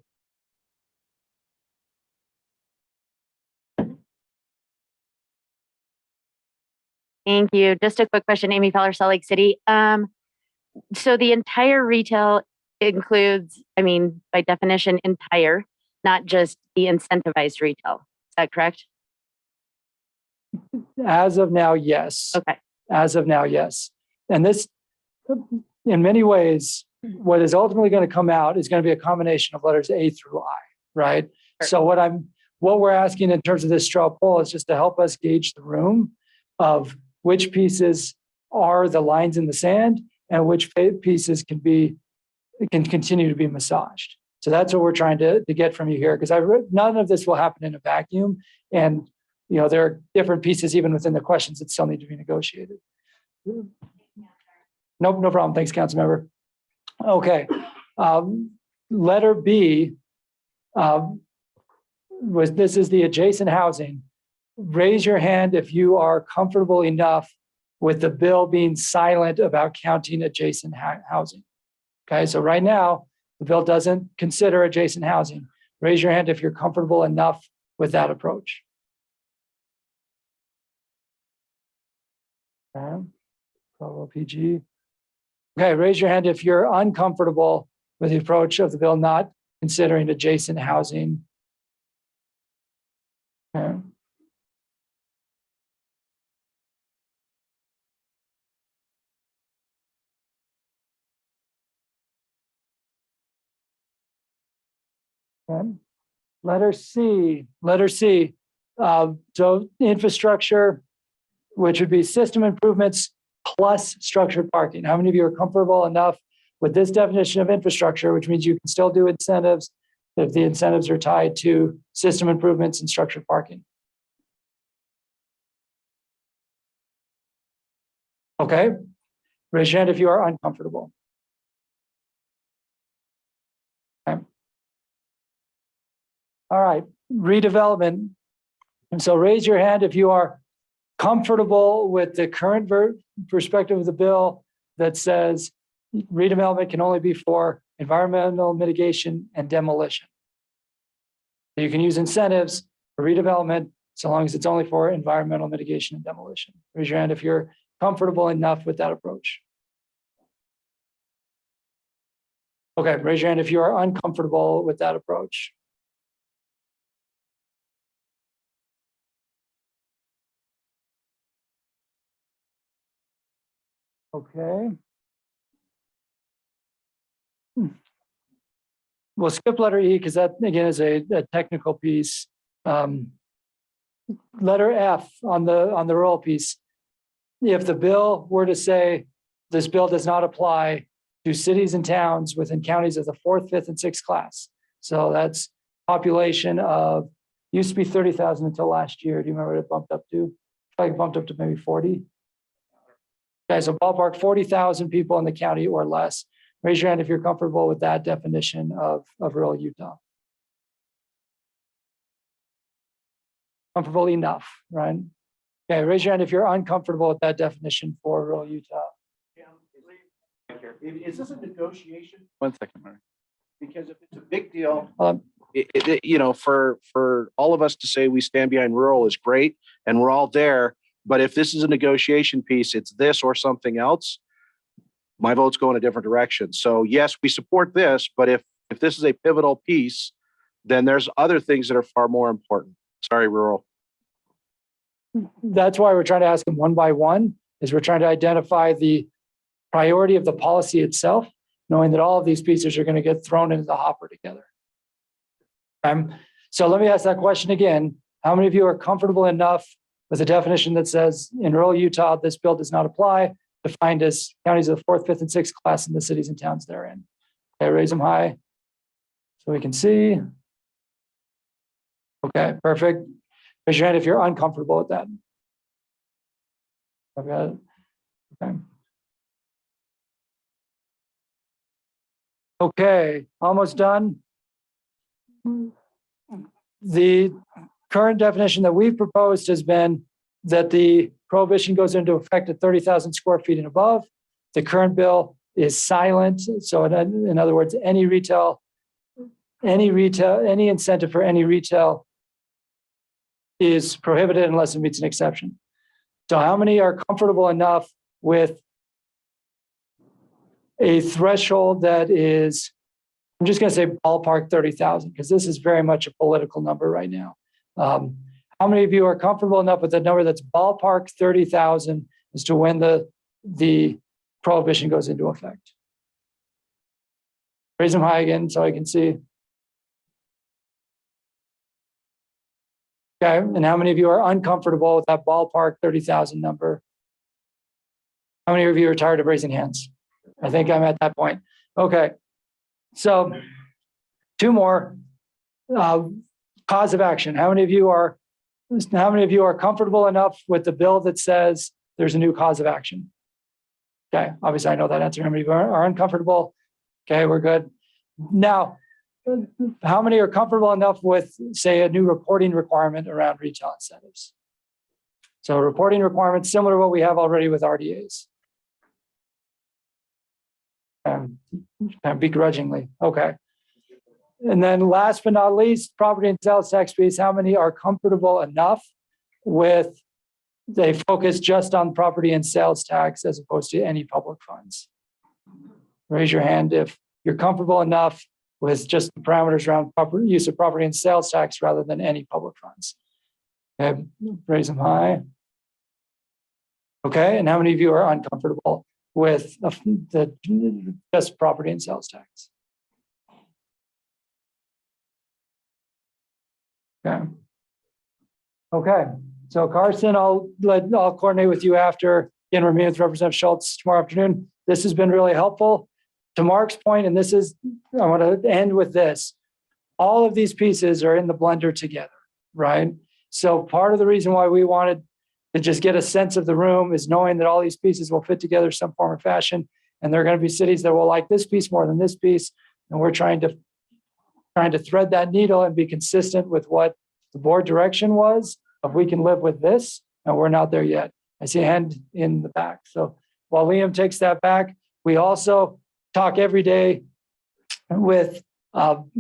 Thank you. Just a quick question, Amy Feller, Salt Lake City. So the entire retail includes, I mean, by definition, entire, not just the incentivized retail. Is that correct? As of now, yes. Okay. As of now, yes. And this, in many ways, what is ultimately going to come out is going to be a combination of letters A through I, right? Sure. So what we're asking in terms of this straw poll is just to help us gauge the room of which pieces are the lines in the sand and which pieces can continue to be massaged. So that's what we're trying to get from you here, because none of this will happen in a vacuum. And there are different pieces even within the questions that still need to be negotiated. Nope, no problem. Thanks, Councilmember. Okay. Letter B this is the adjacent housing. Raise your hand if you are comfortable enough with the bill being silent about counting adjacent housing. Okay, so right now, the bill doesn't consider adjacent housing. Raise your hand if you're comfortable enough with that approach. Okay, LPG. Okay, raise your hand if you're uncomfortable with the approach of the bill not considering adjacent housing. Okay. Okay. Letter C. So infrastructure, which would be system improvements plus structured parking. How many of you are comfortable enough with this definition of infrastructure, which means you can still do incentives if the incentives are tied to system improvements and structured parking? Okay. Raise your hand if you are uncomfortable. Okay. All right, redevelopment. And so raise your hand if you are comfortable with the current perspective of the bill that says redevelopment can only be for environmental mitigation and demolition. You can use incentives for redevelopment so long as it's only for environmental mitigation and demolition. Raise your hand if you're comfortable enough with that approach. Okay, raise your hand if you are uncomfortable with that approach. Okay. We'll skip letter E because that again is a technical piece. Letter F on the rural piece. If the bill were to say this bill does not apply to cities and towns within counties of the 4th, 5th, and 6th class. So that's population of used to be 30,000 until last year. Do you remember what it bumped up to? Like bumped up to maybe 40. Okay, so ballpark 40,000 people in the county or less. Raise your hand if you're comfortable with that definition of rural Utah. Comfortable enough, right? Okay, raise your hand if you're uncomfortable with that definition for rural Utah. Is this a negotiation? 1 second, Mark. Because if it's a big deal, Um, for all of us to say we stand behind rural is great, and we're all there. But if this is a negotiation piece, it's this or something else. My vote's going a different direction. So yes, we support this, but if this is a pivotal piece, then there's other things that are far more important. Sorry, rural. That's why we're trying to ask them one by one, is we're trying to identify the priority of the policy itself, knowing that all of these pieces are going to get thrown into the hopper together. So let me ask that question again. How many of you are comfortable enough with a definition that says in rural Utah, this bill does not apply, defined as counties of the 4th, 5th, and 6th class in the cities and towns therein? Okay, raise them high so we can see. Okay, perfect. Raise your hand if you're uncomfortable with that. I've got it. Okay. Okay, almost done. The current definition that we've proposed has been that the prohibition goes into effect at 30,000 square feet and above. The current bill is silent. So in other words, any incentive for any retail is prohibited unless it meets an exception. So how many are comfortable enough with a threshold that is, I'm just going to say ballpark 30,000, because this is very much a political number right now. How many of you are comfortable enough with a number that's ballpark 30,000 as to when the prohibition goes into effect? Raise them high again so I can see. Okay, and how many of you are uncomfortable with that ballpark 30,000 number? How many of you are tired of raising hands? I think I'm at that point. Okay, so two more. Cause of action. How many of you are comfortable enough with the bill that says there's a new cause of action? Okay, obviously I know that answer. How many are uncomfortable? Okay, we're good. Now, how many are comfortable enough with, say, a new reporting requirement around retail incentives? So reporting requirements similar to what we have already with RDAs. And begrudgingly, okay. And then last but not least, property and sales tax piece, how many are comfortable enough with they focus just on property and sales tax as opposed to any public funds? Raise your hand if you're comfortable enough with just the parameters around use of property and sales tax rather than any public funds. Okay, raise them high. Okay, and how many of you are uncomfortable with the just property and sales tax? Okay. Okay. So Carson, I'll coordinate with you after. Again, we're meeting with Representative Schultz tomorrow afternoon. This has been really helpful. To Mark's point, and this is, I want to end with this. All of these pieces are in the blender together, right? So part of the reason why we wanted to just get a sense of the room is knowing that all these pieces will fit together some form or fashion. And there are going to be cities that will like this piece more than this piece. And we're trying to thread that needle and be consistent with what the board direction was. If we can live with this, and we're not there yet. I see a hand in the back. So while Liam takes that back, we also talk every day with some,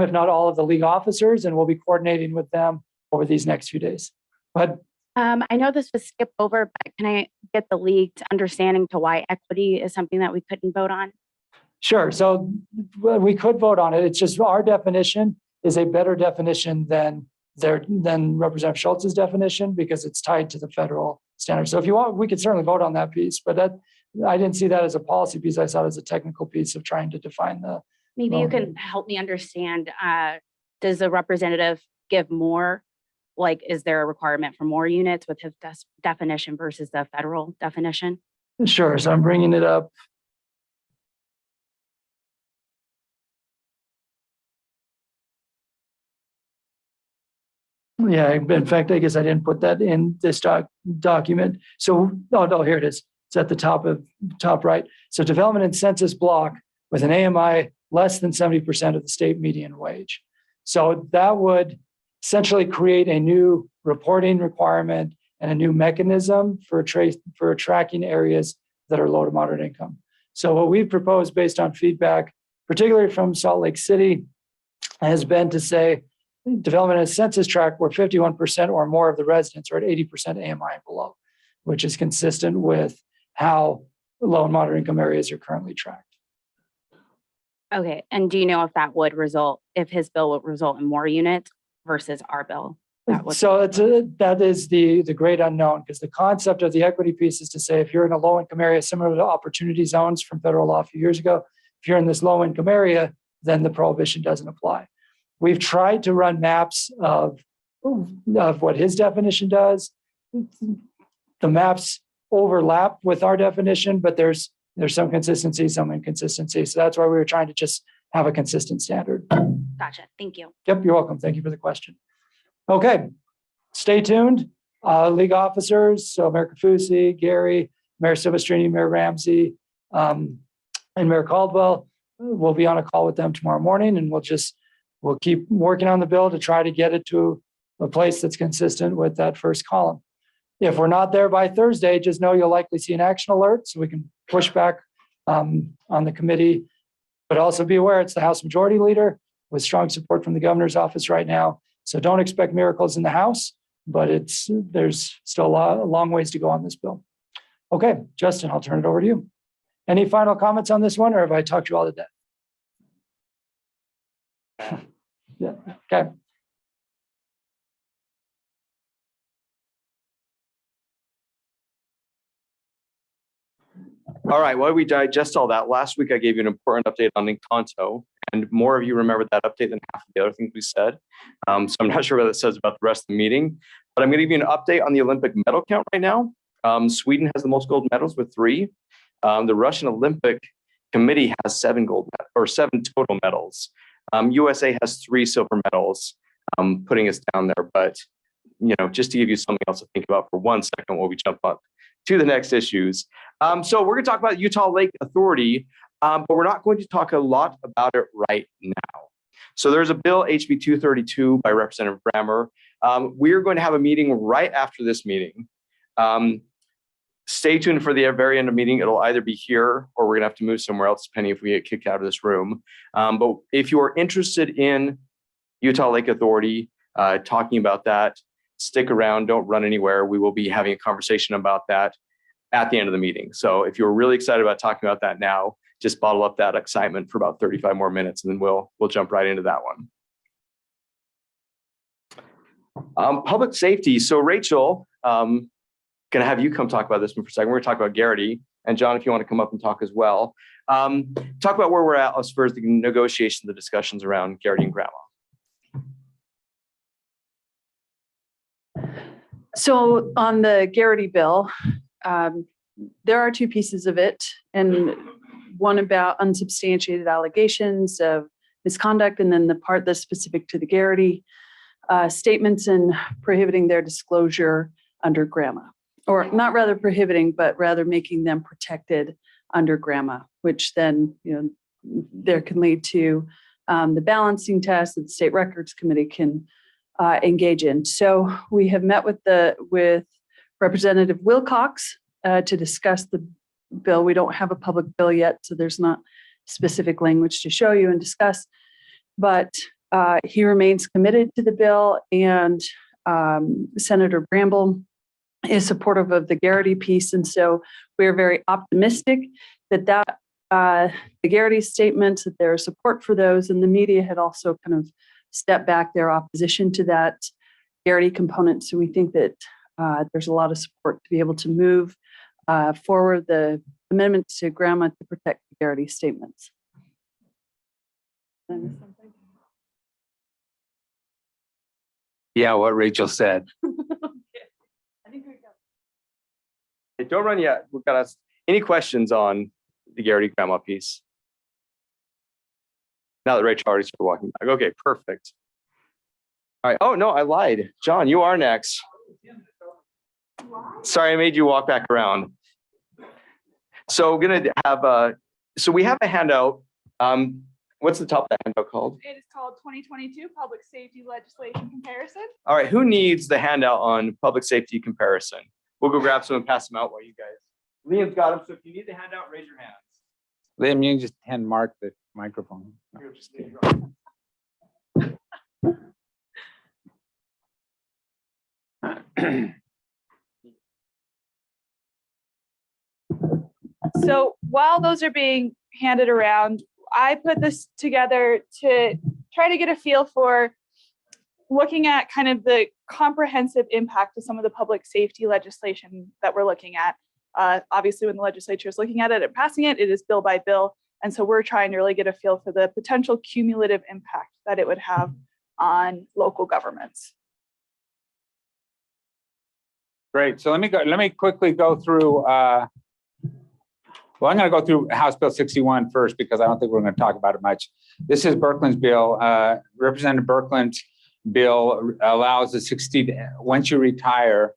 if not all, of the league officers, and we'll be coordinating with them over these next few days. But I know this was skipped over, but can I get the league's understanding to why equity is something that we couldn't vote on? sure. So we could vote on it. It's just our definition is a better definition than Representative Schultz's definition because it's tied to the federal standard. So if you want, we could certainly vote on that piece, but I didn't see that as a policy piece. I saw it as a technical piece of trying to define the. Maybe you can help me understand, does the representative give more? Like, is there a requirement for more units with his definition versus the federal definition? Sure. So I'm bringing it up. Yeah, in fact, I guess I didn't put that in this document. So, no, here it is. It's at the top right. So development and census block with an AMI less than 70% of the state median wage. So that would essentially create a new reporting requirement and a new mechanism for tracking areas that are low to moderate income. So what we've proposed based on feedback, particularly from Salt Lake City, has been to say development and census tract where 51% or more of the residents are at 80% AMI and below, which is consistent with how low and moderate income areas are currently tracked. Okay, and do you know if his bill would result in more units versus our bill? So that is the great unknown, because the concept of the equity piece is to say if you're in a low income area similar to opportunity zones from federal law a few years ago, if you're in this low income area, then the prohibition doesn't apply. We've tried to run maps of what his definition does. The maps overlap with our definition, but there's some consistency, some inconsistency. So that's why we were trying to just have a consistent standard. Gotcha. Thank you. Yep, you're welcome. Thank you for the question. Okay, stay tuned. League officers, so Mayor Kafusi, Gary, Mayor Silvestrini, Mayor Ramsey, and Mayor Caldwell, we'll be on a call with them tomorrow morning, and we'll keep working on the bill to try to get it to a place that's consistent with that first column. If we're not there by Thursday, just know you'll likely see an action alert so we can push back on the committee, but also be aware it's the House Majority Leader with strong support from the governor's office right now. So don't expect miracles in the House, but there's still a long ways to go on this bill. Okay, Justin, I'll turn it over to you. Any final comments on this one, or have I talked you all to death? Yeah, okay. All right, while we digest all that, last week I gave you an important update on Encanto, and more of you remembered that update than half of the other things we said. So I'm not sure what it says about the rest of the meeting, but I'm going to give you an update on the Olympic medal count right now. Sweden has the most gold medals with 3. The Russian Olympic Committee has 7 total medals. USA has 3 silver medals, putting us down there. But just to give you something else to think about for 1 second while we jump up to the next issues. So we're going to talk about Utah Lake Authority, but we're not going to talk a lot about it right now. So there's a bill, HB 232 by Representative Brammer. We're going to have a meeting right after this meeting. Stay tuned for the very end of the meeting. It'll either be here or we're gonna have to move somewhere else, depending if we get kicked out of this room. But if you are interested in Utah Lake Authority, talking about that, stick around, don't run anywhere. We will be having a conversation about that at the end of the meeting. So if you're really excited about talking about that now, just bottle up that excitement for about 35 more minutes, and then we'll jump right into that one. Public safety. So Rachel, gonna have you come talk about this one for a second. We're gonna talk about Garrity, and John, if you want to come up and talk as well. Talk about where we're at as far as the negotiations, the discussions around Garrity and Grandma. So on the Garrity bill, there are two pieces of it, and one about unsubstantiated allegations of misconduct, and then the part that's specific to the Garrity statements and prohibiting their disclosure under Grandma, or not rather prohibiting, but rather making them protected under Grandma, which then, there can lead to the balancing test that the State Records Committee can engage in. So we have met with Representative Wilcox to discuss the bill. We don't have a public bill yet, so there's not specific language to show you and discuss, but he remains committed to the bill, and Senator Bramble is supportive of the Garrity piece. And so we're very optimistic that the Garrity statements, that there is support for those, and the media had also kind of stepped back their opposition to that Garrity component. So we think that there's a lot of support to be able to move forward the amendments to Grandma to protect the Garrity statements. Did I miss something? Yeah, what Rachel said. I think we got. Hey, don't run yet. We've got any questions on the Garrity Grandma piece? Now that Rachel already started walking back. Okay, perfect. All right. Oh, no, I lied. John, you are next. Sorry, I made you walk back around. So we're going to have so we have a handout. What's the top of that handout called? It is called 2022 Public Safety Legislation Comparison. All right, who needs the handout on public safety comparison? We'll go grab some and pass them out while you guys. Liam's got them, so if you need the handout, raise your hands. Liam, you can just hand Mark the microphone. So while those are being handed around, I put this together to try to get a feel for looking at kind of the comprehensive impact of some of the public safety legislation that we're looking at. Obviously, when the legislature is looking at it and passing it, it is bill by bill. And so we're trying to really get a feel for the potential cumulative impact that it would have on local governments. Great. So let me quickly go through. Well, I'm going to go through House Bill 61 first, because I don't think we're going to talk about it much. This is Birkeland's bill. Representative Birkeland's bill allows once you retire,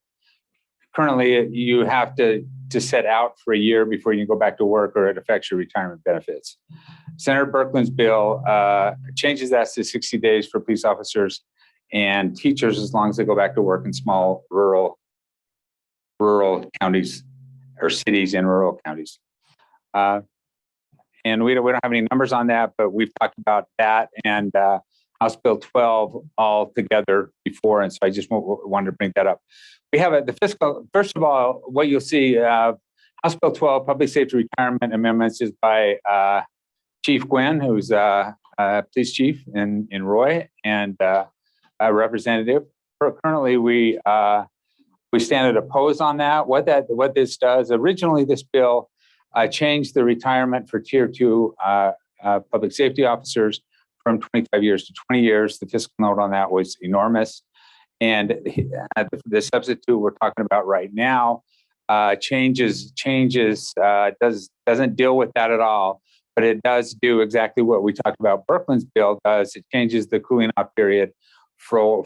currently you have to set out for a year before you can go back to work, or it affects your retirement benefits. Senator Birkeland's bill changes that to 60 days for police officers and teachers, as long as they go back to work in small rural counties or cities in rural counties. And we don't have any numbers on that, but we've talked about that and House Bill 12 all together before. And so I just wanted to bring that up. We have the fiscal, first of all, what you'll see, House Bill 12, Public Safety Retirement Amendments, is by Chief Gwynn, who's police chief in Roy, and a representative. Currently, we stand opposed on that. What this does, originally this bill changed the retirement for Tier 2 public safety officers from 25 years to 20 years. The fiscal note on that was enormous. And the substitute we're talking about right now doesn't deal with that at all, but it does do exactly what we talked about Birkeland's bill does. It changes the cooling off period from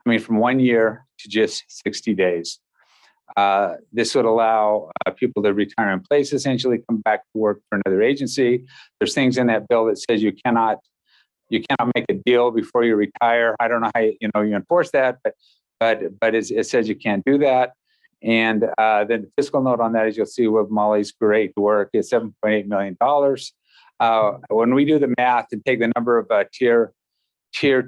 from 1 year to just 60 days. This would allow people to retire in place, essentially come back to work for another agency. There's things in that bill that says you cannot make a deal before you retire. I don't know how you enforce that, but it says you can't do that. And then the fiscal note on that, as you'll see with Molly's great work, is $7.8 million. When we do the math and take the number of tier 2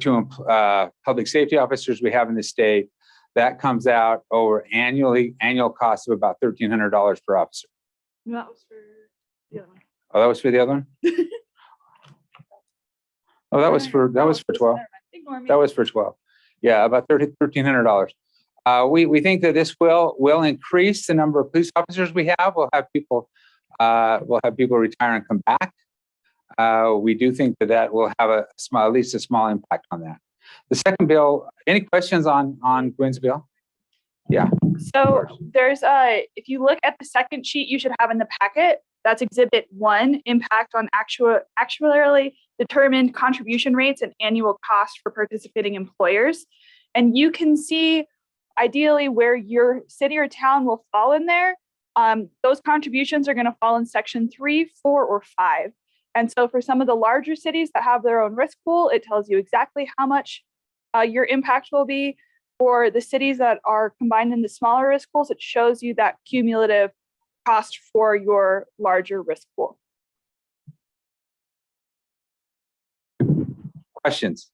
public safety officers we have in the state, that comes out over annual cost of about $1,300 per officer. That was for the other one. Oh, that was for the other one? Oh, that was for 12. Ignore me. That was for 12. Yeah, about $1,300. We think that this will increase the number of police officers we have. We'll have people retire and come back. We do think that will have at least a small impact on that. The second bill, any questions on Gwen's bill? Yeah. So there's if you look at the second sheet you should have in the packet, that's Exhibit 1, impact on actuarially determined contribution rates and annual cost for participating employers. And you can see ideally where your city or town will fall in there. Those contributions are going to fall in section 3, 4, or 5. And so for some of the larger cities that have their own risk pool, it tells you exactly how much your impact will be. For the cities that are combined in the smaller risk pools, it shows you that cumulative cost for your larger risk pool. Questions?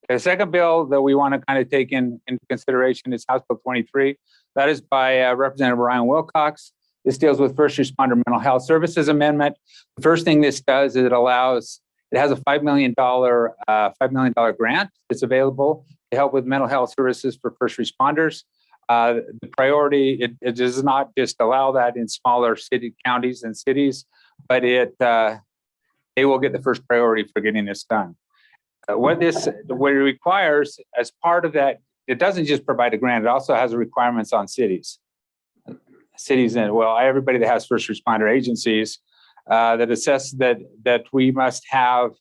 The second bill that we want to kind of take into consideration is House Bill 23. That is by Representative Ryan Wilcox. This deals with first responder mental health services amendment. The first thing this does is it has a $5 million grant that's available to help with mental health services for first responders. The priority, it does not just allow that in smaller counties and cities, but they will get the first priority for getting this done. What it requires as part of that, it doesn't just provide a grant, it also has requirements on cities. Everybody that has first responder agencies that assess that we must have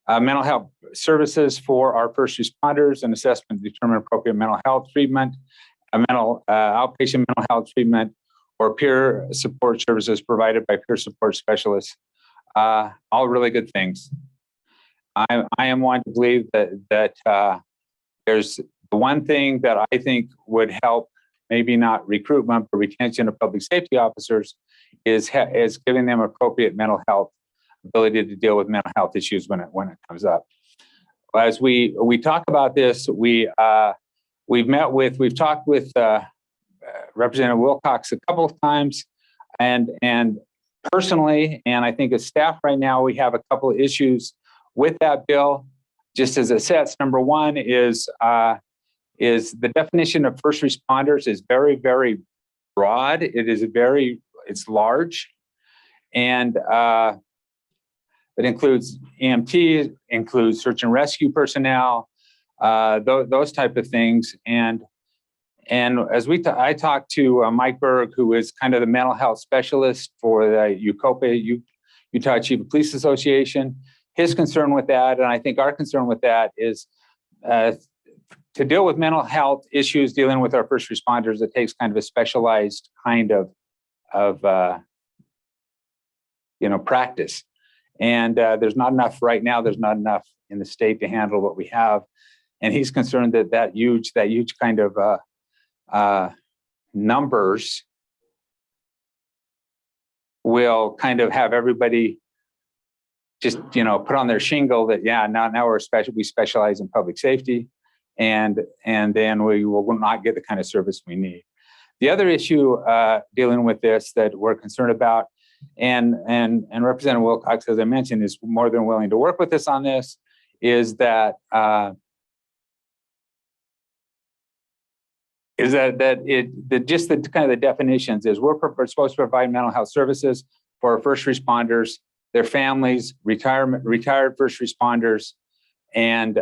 mental health services for our first responders, an assessment to determine appropriate mental health treatment, outpatient mental health treatment, or peer support services provided by peer support specialists. All really good things. I am one to believe that there's the one thing that I think would help, maybe not recruitment, but retention of public safety officers, is giving them appropriate mental health ability to deal with mental health issues when it comes up. As we talk about this, we've talked with Representative Wilcox a couple of times, and personally, and I think as staff right now, we have a couple of issues with that bill. Just as it says, number one is the definition of first responders is very, very broad. It's large, and it includes EMT, includes search and rescue personnel, those type of things. And as I talked to Mike Berg, who is kind of the mental health specialist for the Utah Chief of Police Association. His concern with that, and I think our concern with that, is to deal with mental health issues dealing with our first responders. It takes kind of a specialized kind of practice, and there's not enough right now. There's not enough in the state to handle what we have, and he's concerned that huge kind of numbers will kind of have everybody just put on their shingle that now we specialize in public safety, and then we will not get the kind of service we need. The other issue dealing with this that we're concerned about, and Representative Wilcox, as I mentioned, is more than willing to work with us on this, is that just the kind of the definitions is we're supposed to provide mental health services for our first responders, their families, retired first responders, and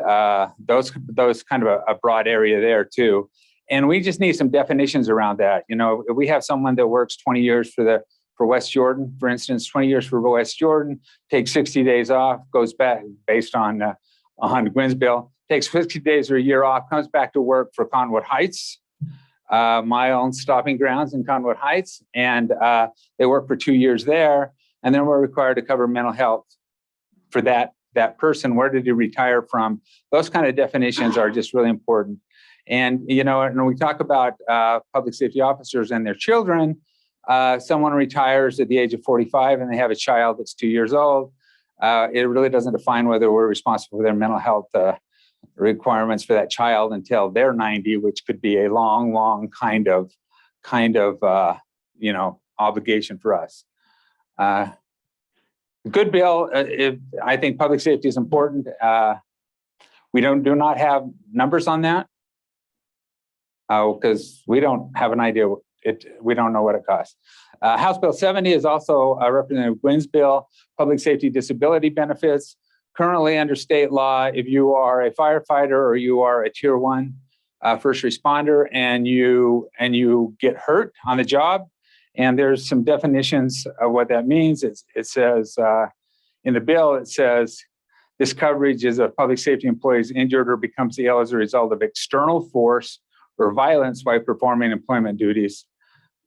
those kind of a broad area there too. And we just need some definitions around that. If we have someone that works 20 years for West Jordan, for instance, 20 years for West Jordan, takes 60 days off, goes back based on on Gwinsbill, takes 50 days or a year off, comes back to work for Conwood Heights, my own stopping grounds in Conwood Heights. And they work for 2 years there. And then we're required to cover mental health for that person. Where did he retire from? Those kind of definitions are just really important. And, you know, when we talk about public safety officers and their children, someone retires at the age of 45 and they have a child that's 2 years old. It really doesn't define whether we're responsible for their mental health requirements for that child until they're 90, which could be a long kind of you know, obligation for us. Good bill. I think public safety is important. We do not have numbers on that because we don't have an idea. We don't know what it costs. House Bill 70 is also Representative Gwynn's bill, public safety disability benefits. Currently under state law, if you are a firefighter or you are a tier 1 first responder and you get hurt on the job, and there's some definitions of what that means. It says in the bill, it says this coverage is if public safety employees injured or becomes ill as a result of external force or violence while performing employment duties.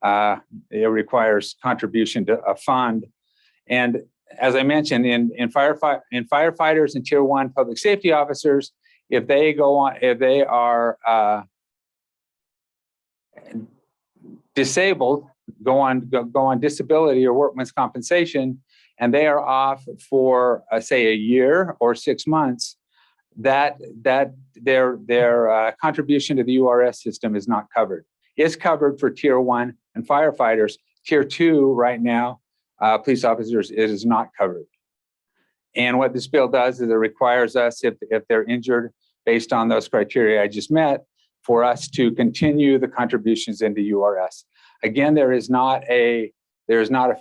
It requires contribution to a fund. And as I mentioned, in firefighters and tier 1 public safety officers, if they are disabled, go on disability or workman's compensation, and they are off for say a year or 6 months, that their contribution to the URS system is not covered. It's covered for tier 1 and firefighters. Tier 2 right now, police officers, it is not covered. And what this bill does is it requires us, if they're injured based on those criteria I just met, for us to continue the contributions into URS. Again, there is not a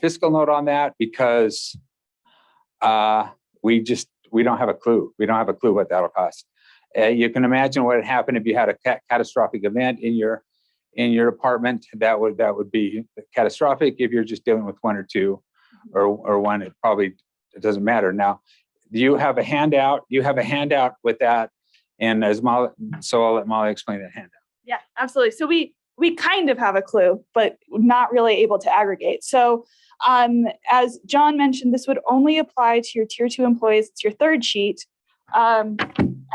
fiscal note on that because we don't have a clue. We don't have a clue what that'll cost. You can imagine what would happen if you had a catastrophic event in your apartment. That would be catastrophic. If you're just dealing with 1 or 2 or 1, it doesn't matter. Now, you have a handout. You have a handout with that, and so I'll let Molly explain that handout. Yeah, absolutely. So we kind of have a clue, but not really able to aggregate. So as John mentioned, this would only apply to your tier 2 employees. It's your third sheet. And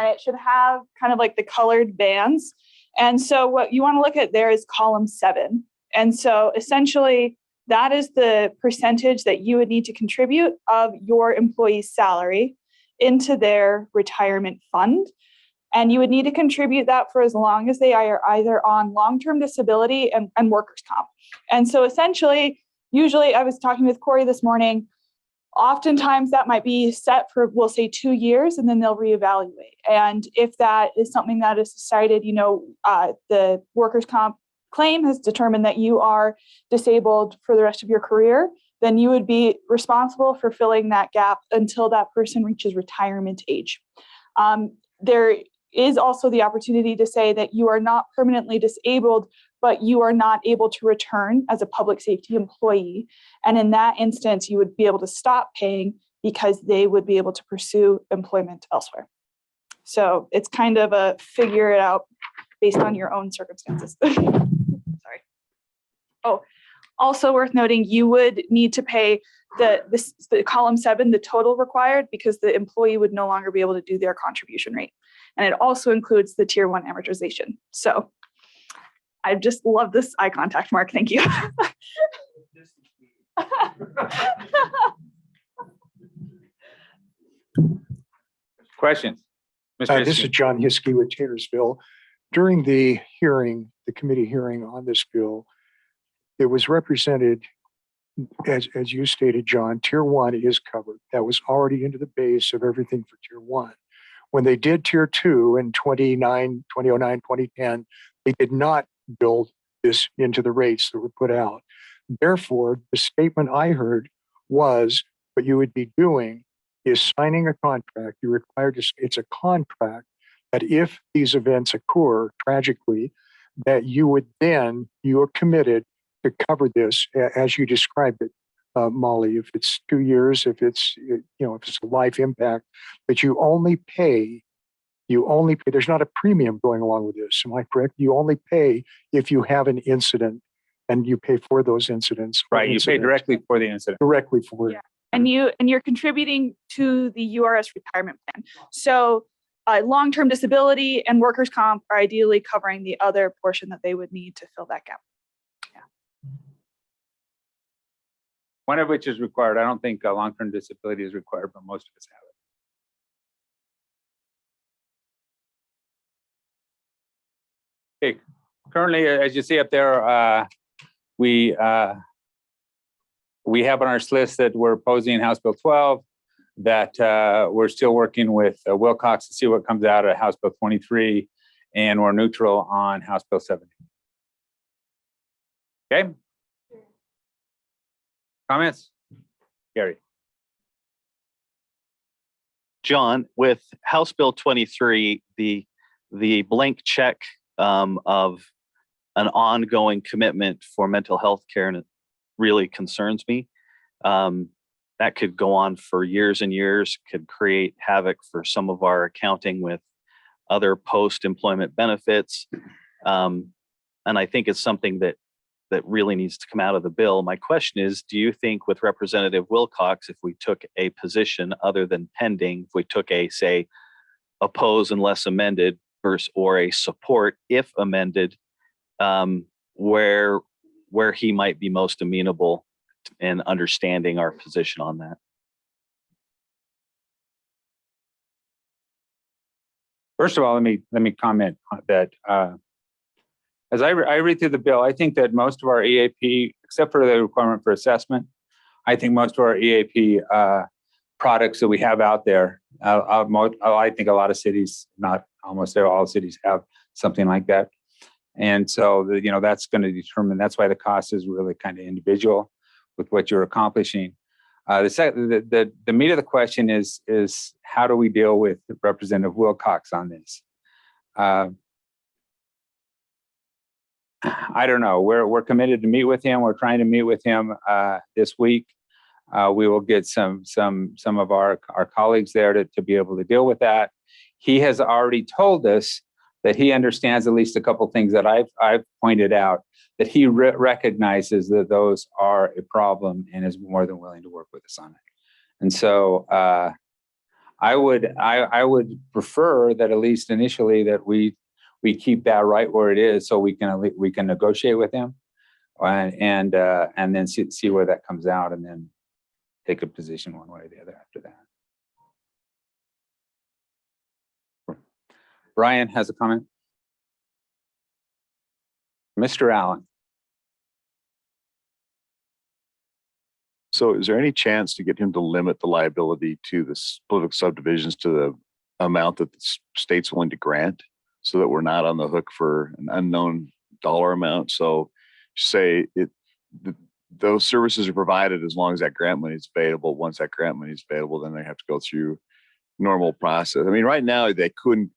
it should have kind of like the colored bands. And so what you want to look at there is column 7. And so essentially that is the percentage that you would need to contribute of your employee's salary into their retirement fund. And you would need to contribute that for as long as they are either on long-term disability and workers' comp. And so essentially, usually I was talking with Corey this morning, oftentimes that might be set for, we'll say 2 years, and then they'll reevaluate. And if that is something that is decided, the workers' comp claim has determined that you are disabled for the rest of your career, then you would be responsible for filling that gap until that person reaches retirement age. There is also the opportunity to say that you are not permanently disabled, but you are not able to return as a public safety employee. And in that instance, you would be able to stop paying because they would be able to pursue employment elsewhere. So it's kind of a figure it out based on your own circumstances. Sorry. Oh, also worth noting, you would need to pay the column 7, the total required, because the employee would no longer be able to do their contribution rate. And it also includes the tier 1 amortization. So I just love this eye contact, Mark. Thank you. Questions? This is John Hiskey with Taylorsville. During the hearing, the committee hearing on this bill, it was represented, as you stated, John, tier 1 is covered. That was already into the base of everything for tier 1. When they did tier 2 in 2009, 2010, they did not build this into the rates that were put out. Therefore, the statement I heard was what you would be doing is signing a contract. You're required to, it's a contract that if these events occur tragically, that you are committed to cover this as you described it, Molly. If it's 2 years, if it's if it's a life impact, that you only pay You only pay, there's not a premium going along with this. Am I correct? You only pay if you have an incident and you pay for those incidents. Right, you pay directly for the incident. Directly for it. Yeah. And you're contributing to the URS retirement plan. So long-term disability and workers' comp are ideally covering the other portion that they would need to fill that gap. One of which is required. I don't think long-term disability is required, but most of us have it. Okay, currently, as you see up there, we have on our list that we're opposing House Bill 12, that we're still working with Wilcox to see what comes out of House Bill 23, and we're neutral on House Bill 70. Okay. Comments? Gary. John, with House Bill 23, the blank check of an ongoing commitment for mental health care, and it really concerns me. That could go on for years and years, could create havoc for some of our accounting with other post-employment benefits. And I think it's something that really needs to come out of the bill. My question is, do you think with Representative Wilcox, if we took a position other than pending, if we took a, say, oppose unless amended versus or a support if amended, where he might be most amenable in understanding our position on that? First of all, let me comment on that. As I read through the bill, I think that most of our EAP, except for the requirement for assessment, I think most of our EAP products that we have out there, I think a lot of cities, not almost all cities, have something like that. And so, that's going to determine, that's why the cost is really kind of individual with what you're accomplishing. The meat of the question is how do we deal with Representative Wilcox on this? I don't know. We're committed to meet with him. We're trying to meet with him this week. We will get some of our colleagues there to be able to deal with that. He has already told us that he understands at least a couple things that I've pointed out, that he recognizes that those are a problem and is more than willing to work with us on it. And so I would prefer that at least initially that we keep that right where it is, so we can negotiate with him, and then see where that comes out, and then take a position one way or the other after that. Brian has a comment. Mr. Allen. So is there any chance to get him to limit the liability to the political subdivisions to the amount that the state's willing to grant, so that we're not on the hook for an unknown dollar amount? So say those services are provided as long as that grant money is available. Once that grant money is available, then they have to go through normal process. I mean, right now they could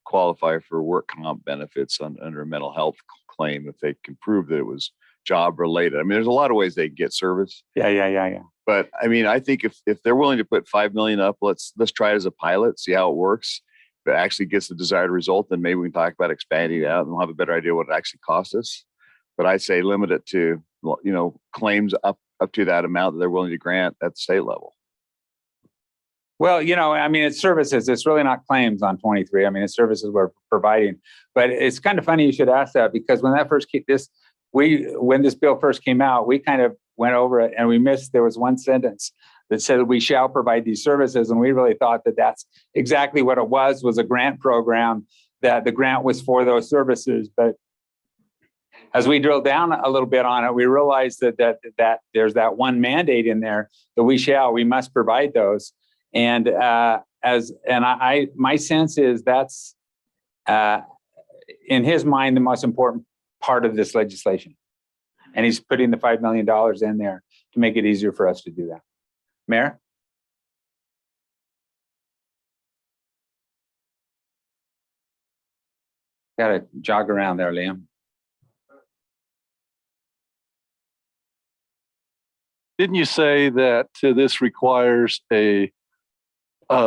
qualify for work comp benefits under a mental health claim if they can prove that it was job related. I mean, there's a lot of ways they can get service. Yeah. But I mean, I think if they're willing to put 5 million up, let's try it as a pilot, see how it works. If it actually gets the desired result, then maybe we can talk about expanding it out and we'll have a better idea what it actually costs us. But I say limit it to, claims up to that amount that they're willing to grant at the state level. Well, I mean, it's services. It's really not claims on 23. I mean, it's services we're providing. But it's kind of funny you should ask that, because when this bill first came out, we kind of went over it and we missed, there was one sentence that said we shall provide these services. And we really thought that that's exactly what it was a grant program, that the grant was for those services. But as we drilled down a little bit on it, we realized that there's that one mandate in there that we must provide those. And my sense is that's in his mind the most important part of this legislation, and he's putting the $5 million in there to make it easier for us to do that. Mayor? Got to jog around there, Liam. Didn't you say that this requires a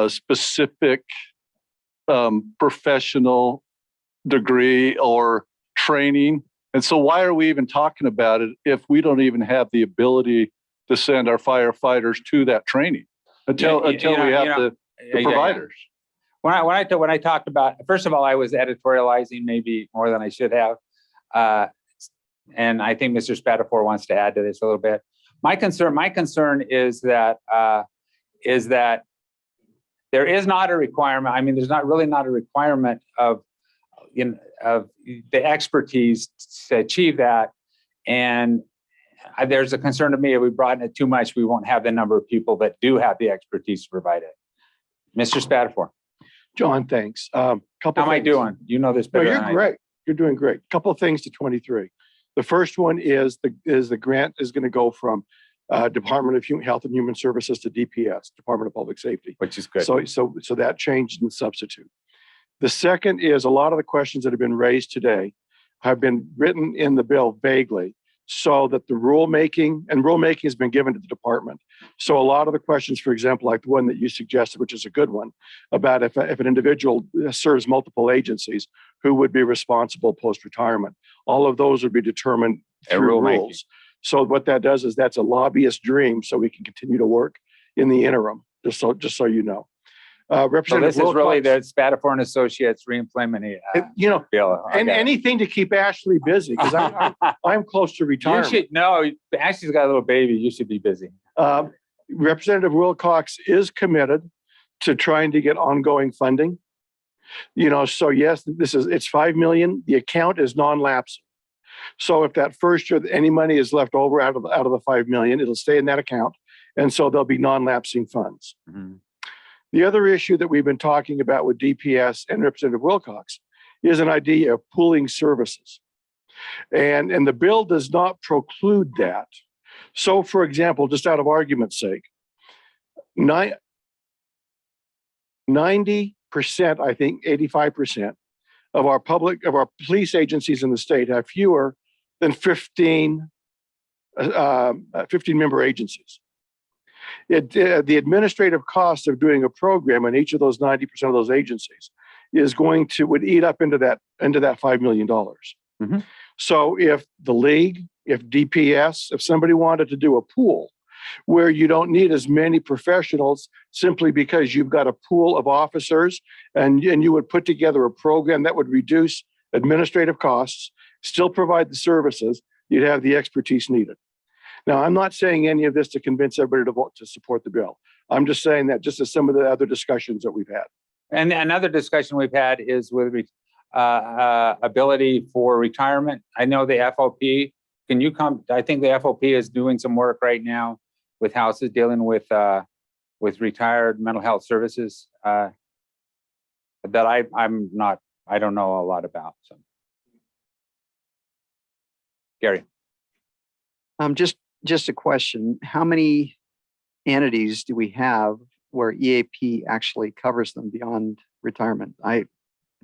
specific professional degree or training. And so why are we even talking about it if we don't even have the ability to send our firefighters to that training until we have the providers? When I talked about, first of all, I was editorializing maybe more than I should have. And I think Mr. Spatafor wants to add to this a little bit. My concern is that there is not a requirement. I mean, there's not a requirement of the expertise to achieve that. And there's a concern to me if we broaden it too much, we won't have the number of people that do have the expertise to provide it. Mr. Spatafor. John, thanks. How am I doing? You know this better. No, you're great. You're doing great. Couple of things to 23. The first one is the grant is going to go from Department of Health and Human Services to DPS, Department of Public Safety, which is good. So that changed and substitute. The second is a lot of the questions that have been raised today have been written in the bill vaguely, so that the rulemaking has been given to the department. So a lot of the questions, for example, like the one that you suggested, which is a good one, about if an individual serves multiple agencies, who would be responsible post-retirement? All of those would be determined through rules. So what that does is that's a lobbyist dream, so we can continue to work in the interim, just so you know. Representative so this is really the Spatafor and Associates reemployment bill. And anything to keep Ashley busy, because I'm close to retirement. Ashley's got a little baby. You should be busy. Representative Wilcox is committed to trying to get ongoing funding. So yes, it's 5 million. The account is non-lapsing. So if that first year any money is left over out of the 5 million, it'll stay in that account, and so there'll be non-lapsing funds. Mm-hmm. The other issue that we've been talking about with DPS and Representative Wilcox is an idea of pooling services. And the bill does not preclude that. So for example, just out of argument's sake, 90%, I think 85% of our police agencies in the state have fewer than 15 member agencies. The administrative cost of doing a program in each of those 90% of those agencies would eat up into that $5 million. Mm-hmm. So if the league, if DPS, if somebody wanted to do a pool where you don't need as many professionals simply because you've got a pool of officers, and you would put together a program that would reduce administrative costs, still provide the services, you'd have the expertise needed. Now, I'm not saying any of this to convince everybody to vote to support the bill. I'm just saying that just as some of the other discussions that we've had. And another discussion we've had is with ability for retirement. I know the FOP, can you come? I think the FOP is doing some work right now with houses dealing with retired mental health services that I don't know a lot about. So, Gary. Just a question. How many entities do we have where EAP actually covers them beyond retirement? It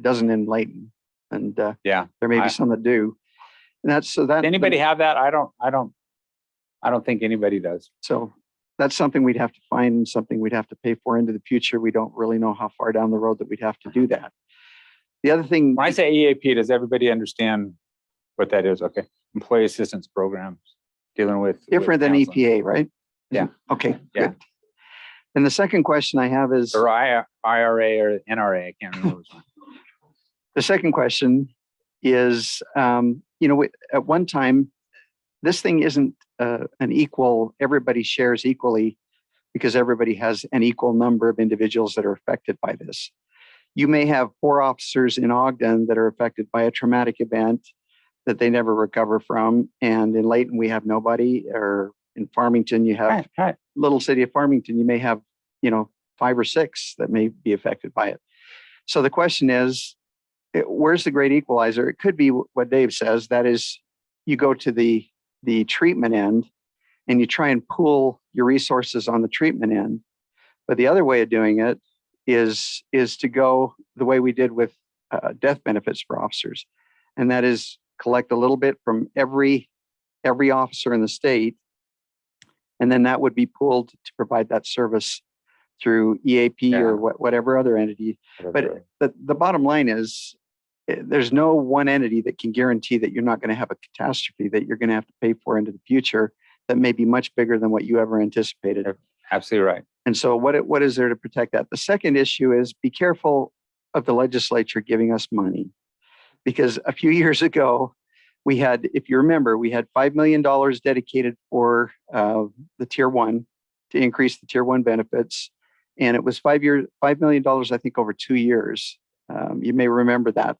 doesn't in Layton, and there may be some that do. And anybody have that? I don't think anybody does. So that's something we'd have to find, something we'd have to pay for into the future. We don't really know how far down the road that we'd have to do that. The other thing, when I say EAP, does everybody understand what that is? Okay, employee assistance programs. Dealing with different than EPA, right? Yeah. Okay. Yeah. Good. And the second question I have is, or IRA or NRA. I can't remember which one. The second question is, at one time, this thing isn't an equal. Everybody shares equally because everybody has an equal number of individuals that are affected by this. You may have 4 officers in Ogden that are affected by a traumatic event that they never recover from. And in Layton, we have nobody, or in Farmington, you have little city of Farmington, you may have, 5 or 6 that may be affected by it. So the question is, where's the great equalizer? It could be what Dave says, that is, you go to the treatment end and you try and pool your resources on the treatment end. But the other way of doing it is to go the way we did with death benefits for officers. And that is, collect a little bit from every officer in the state, and then that would be pooled to provide that service through EAP Yeah. or whatever other entity. But the bottom line is there's no one entity that can guarantee that you're not going to have a catastrophe that you're going to have to pay for into the future that may be much bigger than what you ever anticipated. Absolutely right. And so what is there to protect that? The second issue is be careful of the legislature giving us money. Because a few years ago, we had, if you remember, we had $5 million dedicated for the tier 1 to increase the tier 1 benefits. And it was $5 million, I think, over 2 years. You may remember that.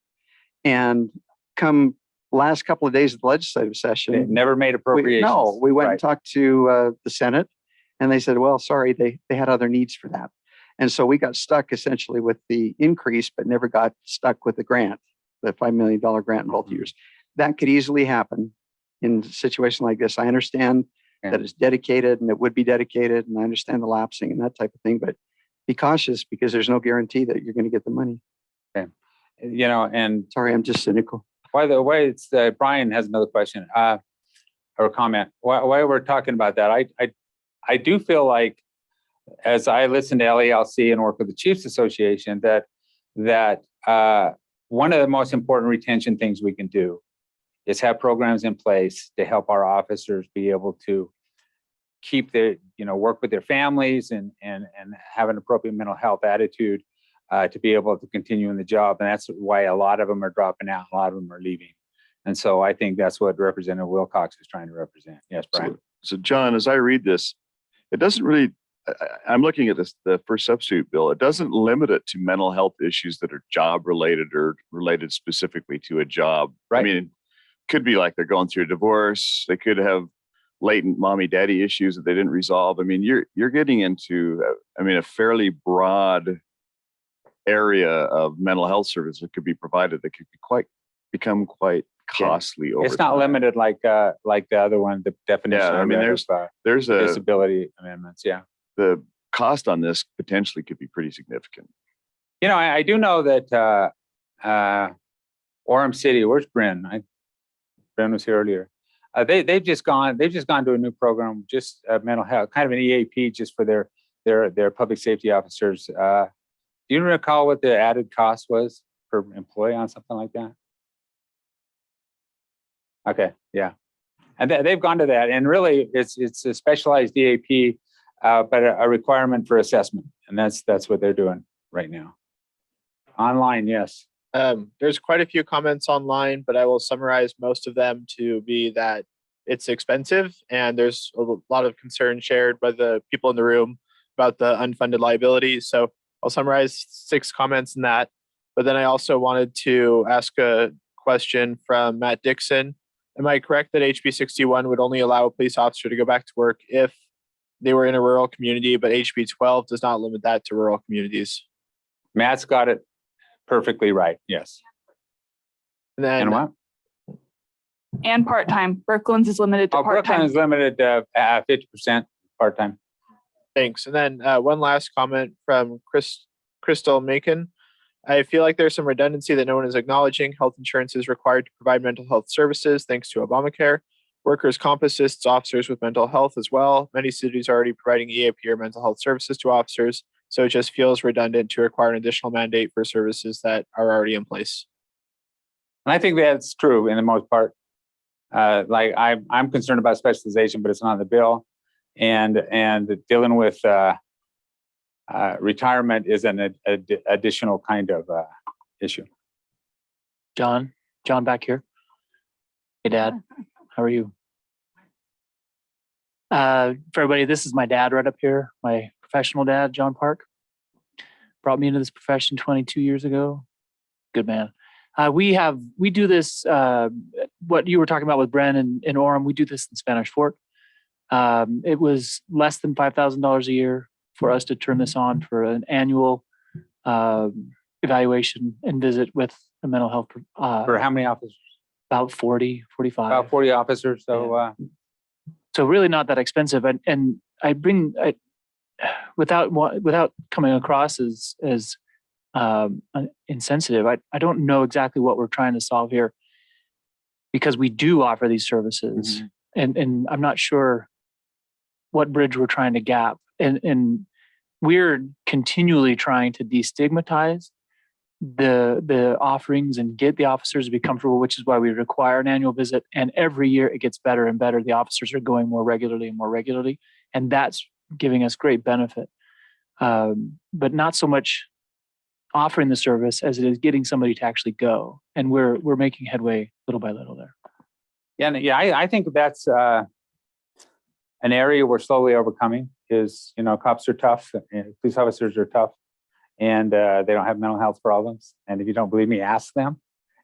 And come last couple of days of the legislative session, They never made appropriations. we went Right. and talked to the Senate, and they said, well, sorry, they had other needs for that. And so we got stuck essentially with the increase, but never got stuck with the grant, the $5 million grant in both years. That could easily happen in a situation like this. I understand that it's dedicated and it would be dedicated, and I understand the lapsing and that type of thing, but be cautious because there's no guarantee that you're going to get the money. Okay. You know, and sorry, I'm just cynical. By the way, it's Brian has another question or comment. While we're talking about that, I do feel like, as I listen to LALC and work with the Chiefs Association, that one of the most important retention things we can do is have programs in place to help our officers be able to keep their, work with their families and have an appropriate mental health attitude to be able to continue in the job. And that's why a lot of them are dropping out, a lot of them are leaving. And so I think that's what Representative Wilcox is trying to represent. Yes, Brian. So John, as I read this, it doesn't really, I'm looking at this, the first substitute bill. It doesn't limit it to mental health issues that are job related or related specifically to a job. Right. I mean, it could be like they're going through a divorce. They could have latent mommy daddy issues that they didn't resolve. I mean, you're getting into, a fairly broad area of mental health services that could be provided that could become quite costly over It's not time. limited like the other one, the definition. Yeah, I mean, there's a disability amendments. Yeah. The cost on this potentially could be pretty significant. I do know that Orem City, where's Bryn? Bryn was here earlier. They've just gone to a new program, just mental health, kind of an EAP just for their public safety officers. Do you recall what the added cost was per employee on something like that? Okay, yeah. And they've gone to that, and really it's a specialized EAP, but a requirement for assessment. And that's what they're doing right now. Online, yes. There's quite a few comments online, but I will summarize most of them to be that it's expensive, and there's a lot of concern shared by the people in the room about the unfunded liabilities. So I'll summarize 6 comments in that. But then I also wanted to ask a question from Matt Dixon. Am I correct that HB 61 would only allow a police officer to go back to work if they were in a rural community, but HB 12 does not limit that to rural communities? Matt's got it perfectly right. Yes. And then And what? And part-time. Brooklands is limited to Brooklyn part-time. is limited to 50% part-time. Thanks. And then one last comment from Crystal Macon. I feel like there's some redundancy that no one is acknowledging. Health insurance is required to provide mental health services thanks to Obamacare. Workers' comp assists officers with mental health as well. Many cities are already providing EAP or mental health services to officers, so it just feels redundant to require an additional mandate for services that are already in place. And I think that's true in the most part. Like I'm concerned about specialization, but it's not in the bill. And dealing with retirement is an additional kind of issue. John back here. Hey, Dad. How are you? For everybody, this is my dad right up here, my professional dad, John Park. Brought me into this profession 22 years ago. Good man. We do this, what you were talking about with Bren and Orem, we do this in Spanish Fork. It was less than $5,000 a year for us to turn this on for an annual evaluation and visit with a mental health. For how many officers? About 40, 45. About 40 officers. So, so really not that expensive. And I bring, without coming across as insensitive, I don't know exactly what we're trying to solve here, because we do offer these services, and I'm not sure what bridge we're trying to gap. And we're continually trying to destigmatize the offerings and get the officers to be comfortable, which is why we require an annual visit. And every year it gets better and better. The officers are going more regularly and more regularly, and that's giving us great benefit. But not so much offering the service as it is getting somebody to actually go. And we're making headway little by little there. Yeah, I think that's an area we're slowly overcoming. Is cops are tough, and police officers are tough, and they don't have mental health problems. And if you don't believe me, ask them.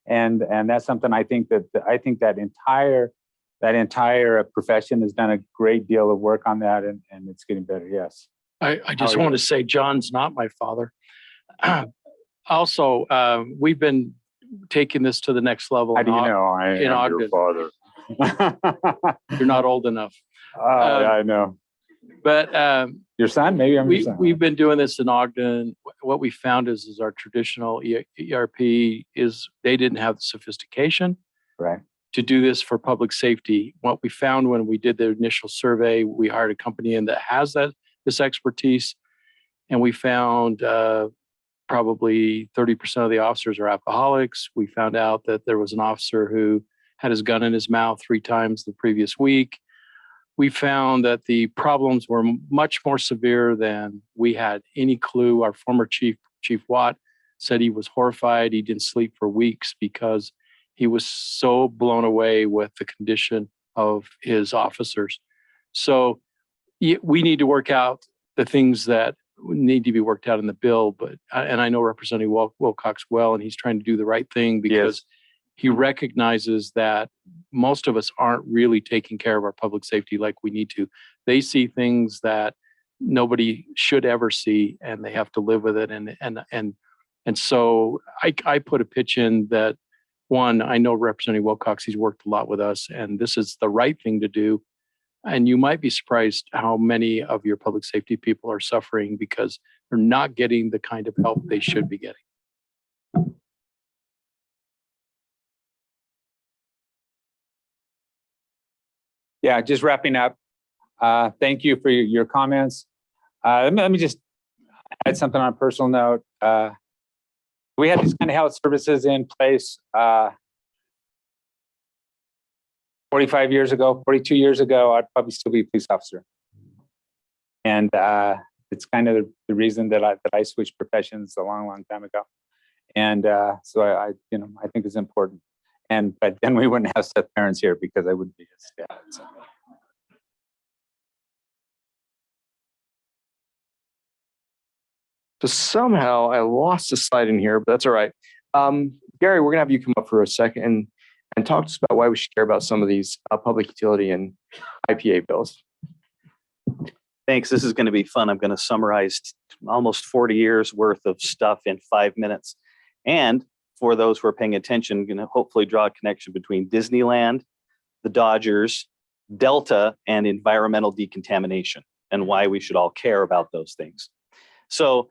And that's something I think that entire profession has done a great deal of work on that, and it's getting better. Yes. I just want to say John's not my father. Also, we've been taking this to the next level. How do you know I am Ogden. your father? You're not old enough. I know. But your son, maybe I'm your son. We've been doing this in Ogden. What we found is our traditional ERP is they didn't have the sophistication to do this for public safety. What we found when we did the initial survey, we hired a company in that has this expertise, and we found probably 30% of the officers are alcoholics. We found out that there was an officer who had his gun in his mouth 3 times the previous week. We found that the problems were much more severe than we had any clue. Our former chief, Chief Watt, said he was horrified. He didn't sleep for weeks because he was so blown away with the condition of his officers. So we need to work out the things that need to be worked out in the bill. And I know Representative Wilcox well, and he's trying to do the right thing because he recognizes that most of us aren't really taking care of our public safety like we need to. They see things that nobody should ever see, and they have to live with it. And so I put a pitch in that, one, I know Representative Wilcox, he's worked a lot with us, and this is the right thing to do. And you might be surprised how many of your public safety people are suffering because they're not getting the kind of help they should be getting. Yeah, just wrapping up. Thank you for your comments. Let me just add something on a personal note. We had these kind of health services in place 45 years ago, 42 years ago, I'd probably still be a police officer. And it's kind of the reason that I switched professions a long time ago. And so I think it's important. But then we wouldn't have Seth parents here because I wouldn't be his dad. So. So somehow I lost a slide in here, but that's all right. Gary, we're gonna have you come up for a second and talk to us about why we should care about some of these public utility and IPA bills. Thanks. This is going to be fun. I'm going to summarize almost 40 years worth of stuff in 5 minutes. And for those who are paying attention, going to hopefully draw a connection between Disneyland, the Dodgers, Delta, and environmental decontamination, and why we should all care about those things. So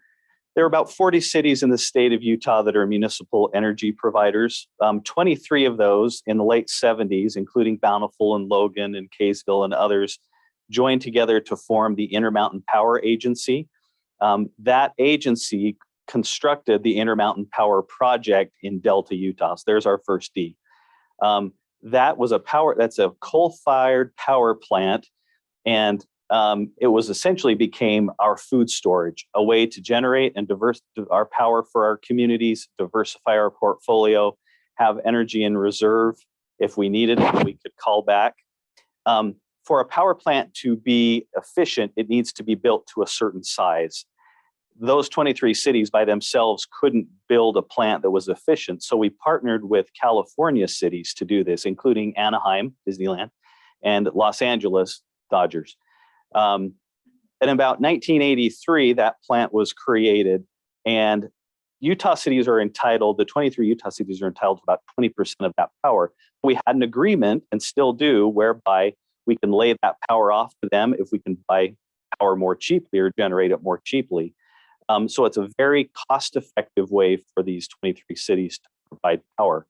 there are about 40 cities in the state of Utah that are municipal energy providers. 23 of those in the late 70s, including Bountiful and Logan and Kaysville and others, joined together to form the Intermountain Power Agency. That agency constructed the Intermountain Power Project in Delta, Utah. So there's our first D. That's a coal-fired power plant, and it was essentially became our food storage, a way to generate and diversify our power for our communities, diversify our portfolio, have energy in reserve if we needed it, we could call back. For a power plant to be efficient, it needs to be built to a certain size. Those 23 cities by themselves couldn't build a plant that was efficient. So we partnered with California cities to do this, including Anaheim, Disneyland, and Los Angeles, Dodgers. In about 1983, that plant was created, and Utah cities are entitled, the 23 Utah cities are entitled to about 20% of that power. We had an agreement, and still do, whereby we can lay that power off to them if we can buy power more cheaply or generate it more cheaply. So it's a very cost-effective way for these 23 cities to provide power.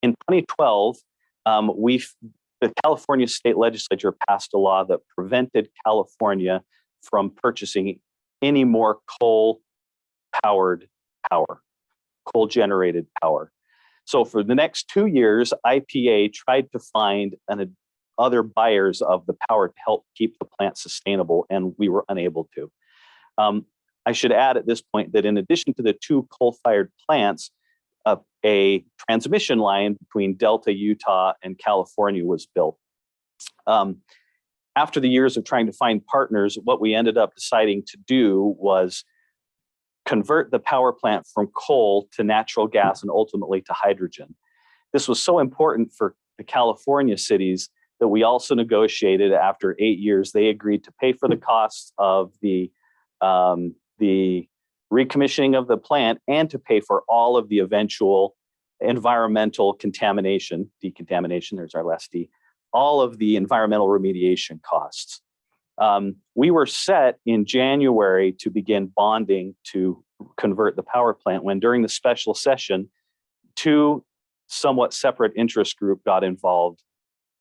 In 2012, the California state legislature passed a law that prevented California from purchasing any more coal-powered power, coal-generated power. So for the next 2 years, IPA tried to find other buyers of the power to help keep the plant sustainable, and we were unable to. I should add at this point that in addition to the 2 coal-fired plants, a transmission line between Delta, Utah, and California was built. After the years of trying to find partners, what we ended up deciding to do was convert the power plant from coal to natural gas and ultimately to hydrogen. This was so important for the California cities that we also negotiated after 8 years. They agreed to pay for the costs of the recommissioning of the plant and to pay for all of the eventual environmental decontamination, there's our last D, all of the environmental remediation costs. We were set in January to begin bonding to convert the power plant when during the special session, 2 somewhat separate interest groups got involved.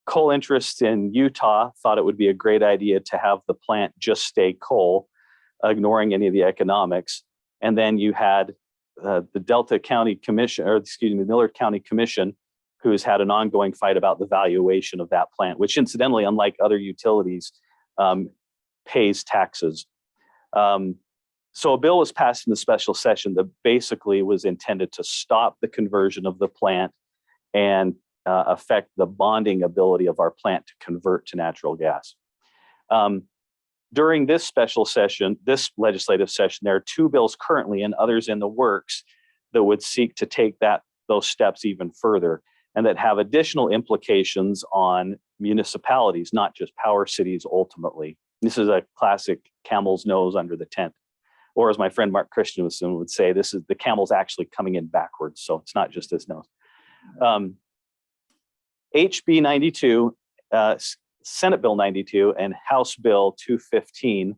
Coal interests in Utah thought it would be a great idea to have the plant just stay coal, ignoring any of the economics. And then you had the Delta County Commission, or excuse me, the Millard County Commission, who's had an ongoing fight about the valuation of that plant, which incidentally, unlike other utilities, pays taxes. So a bill was passed in the special session that basically was intended to stop the conversion of the plant and affect the bonding ability of our plant to convert to natural gas. During this special session, this legislative session, there are 2 bills currently and others in the works that would seek to take those steps even further and that have additional implications on municipalities, not just power cities ultimately. This is a classic camel's nose under the tent. Or as my friend Mark Christensen would say, this is the camel's actually coming in backwards. So it's not just his nose. HB 92, Senate Bill 92 and House Bill 215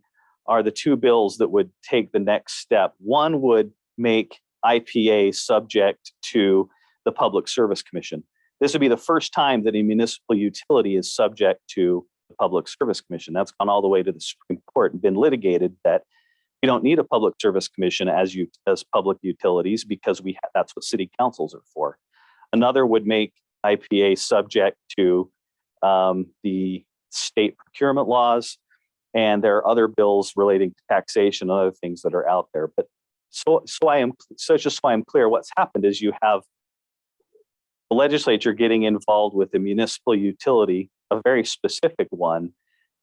are the 2 bills that would take the next step. One would make IPA subject to the Public Service Commission. This would be the first time that a municipal utility is subject to the Public Service Commission. That's gone all the way to the Supreme Court and been litigated that you don't need a Public Service Commission as public utilities because that's what city councils are for. Another would make IPA subject to the state procurement laws, and there are other bills relating to taxation and other things that are out there. But just so I'm clear, what's happened is you have the legislature getting involved with the municipal utility, a very specific one,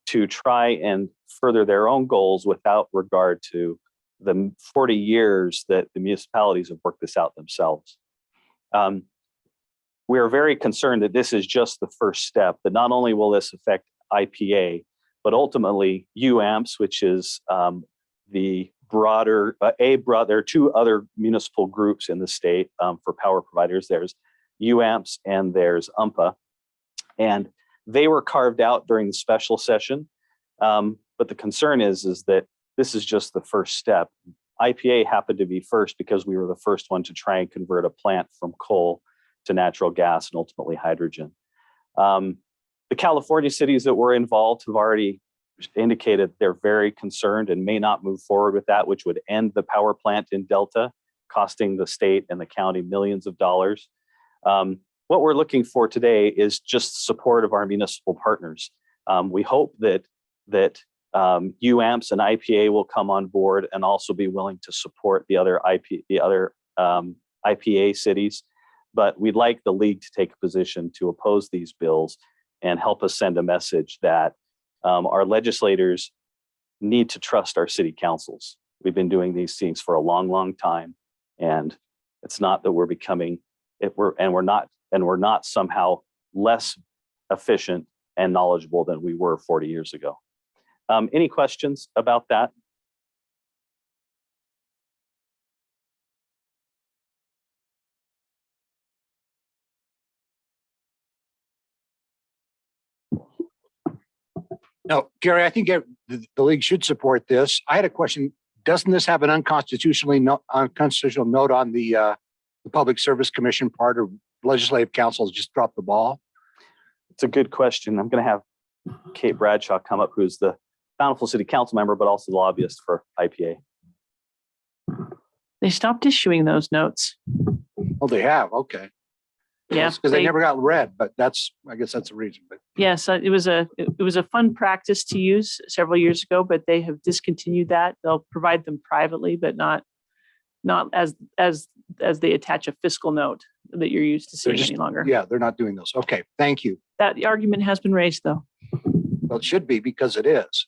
to try and further their own goals without regard to the 40 years that the municipalities have worked this out themselves. We are very concerned that this is just the first step, that not only will this affect IPA, but ultimately UAMPS, which is the broader, there are 2 other municipal groups in the state for power providers. There's UAMPS and there's UMPA. And they were carved out during the special session. But the concern is that this is just the first step. IPA happened to be first because we were the first one to try and convert a plant from coal to natural gas and ultimately hydrogen. The California cities that were involved have already indicated they're very concerned and may not move forward with that, which would end the power plant in Delta, costing the state and the county millions of dollars. What we're looking for today is just support of our municipal partners. We hope that UAMPS and IPA will come on board and also be willing to support the other IPA cities. But we'd like the league to take a position to oppose these bills and help us send a message that our legislators need to trust our city councils. We've been doing these things for a long, long time, and it's not that we're not somehow less efficient and knowledgeable than we were 40 years ago. Any questions about that? No, Gary, I think the league should support this. I had a question. Doesn't this have an unconstitutional note on the Public Service Commission part, or legislative council just dropped the ball? It's a good question. I'm going to have Kate Bradshaw come up, who's the bountiful city council member, but also the lobbyist for IPA. They stopped issuing those notes. Oh, they have, okay. Yeah, Because they never got read, but I guess that's the reason, but. Yes, it was a fun practice to use several years ago, but they have discontinued that. They'll provide them privately, but not as they attach a fiscal note that you're used to seeing any longer. Yeah, they're not doing those. Okay, thank you. That argument has been raised, though. Well, it should be because it is.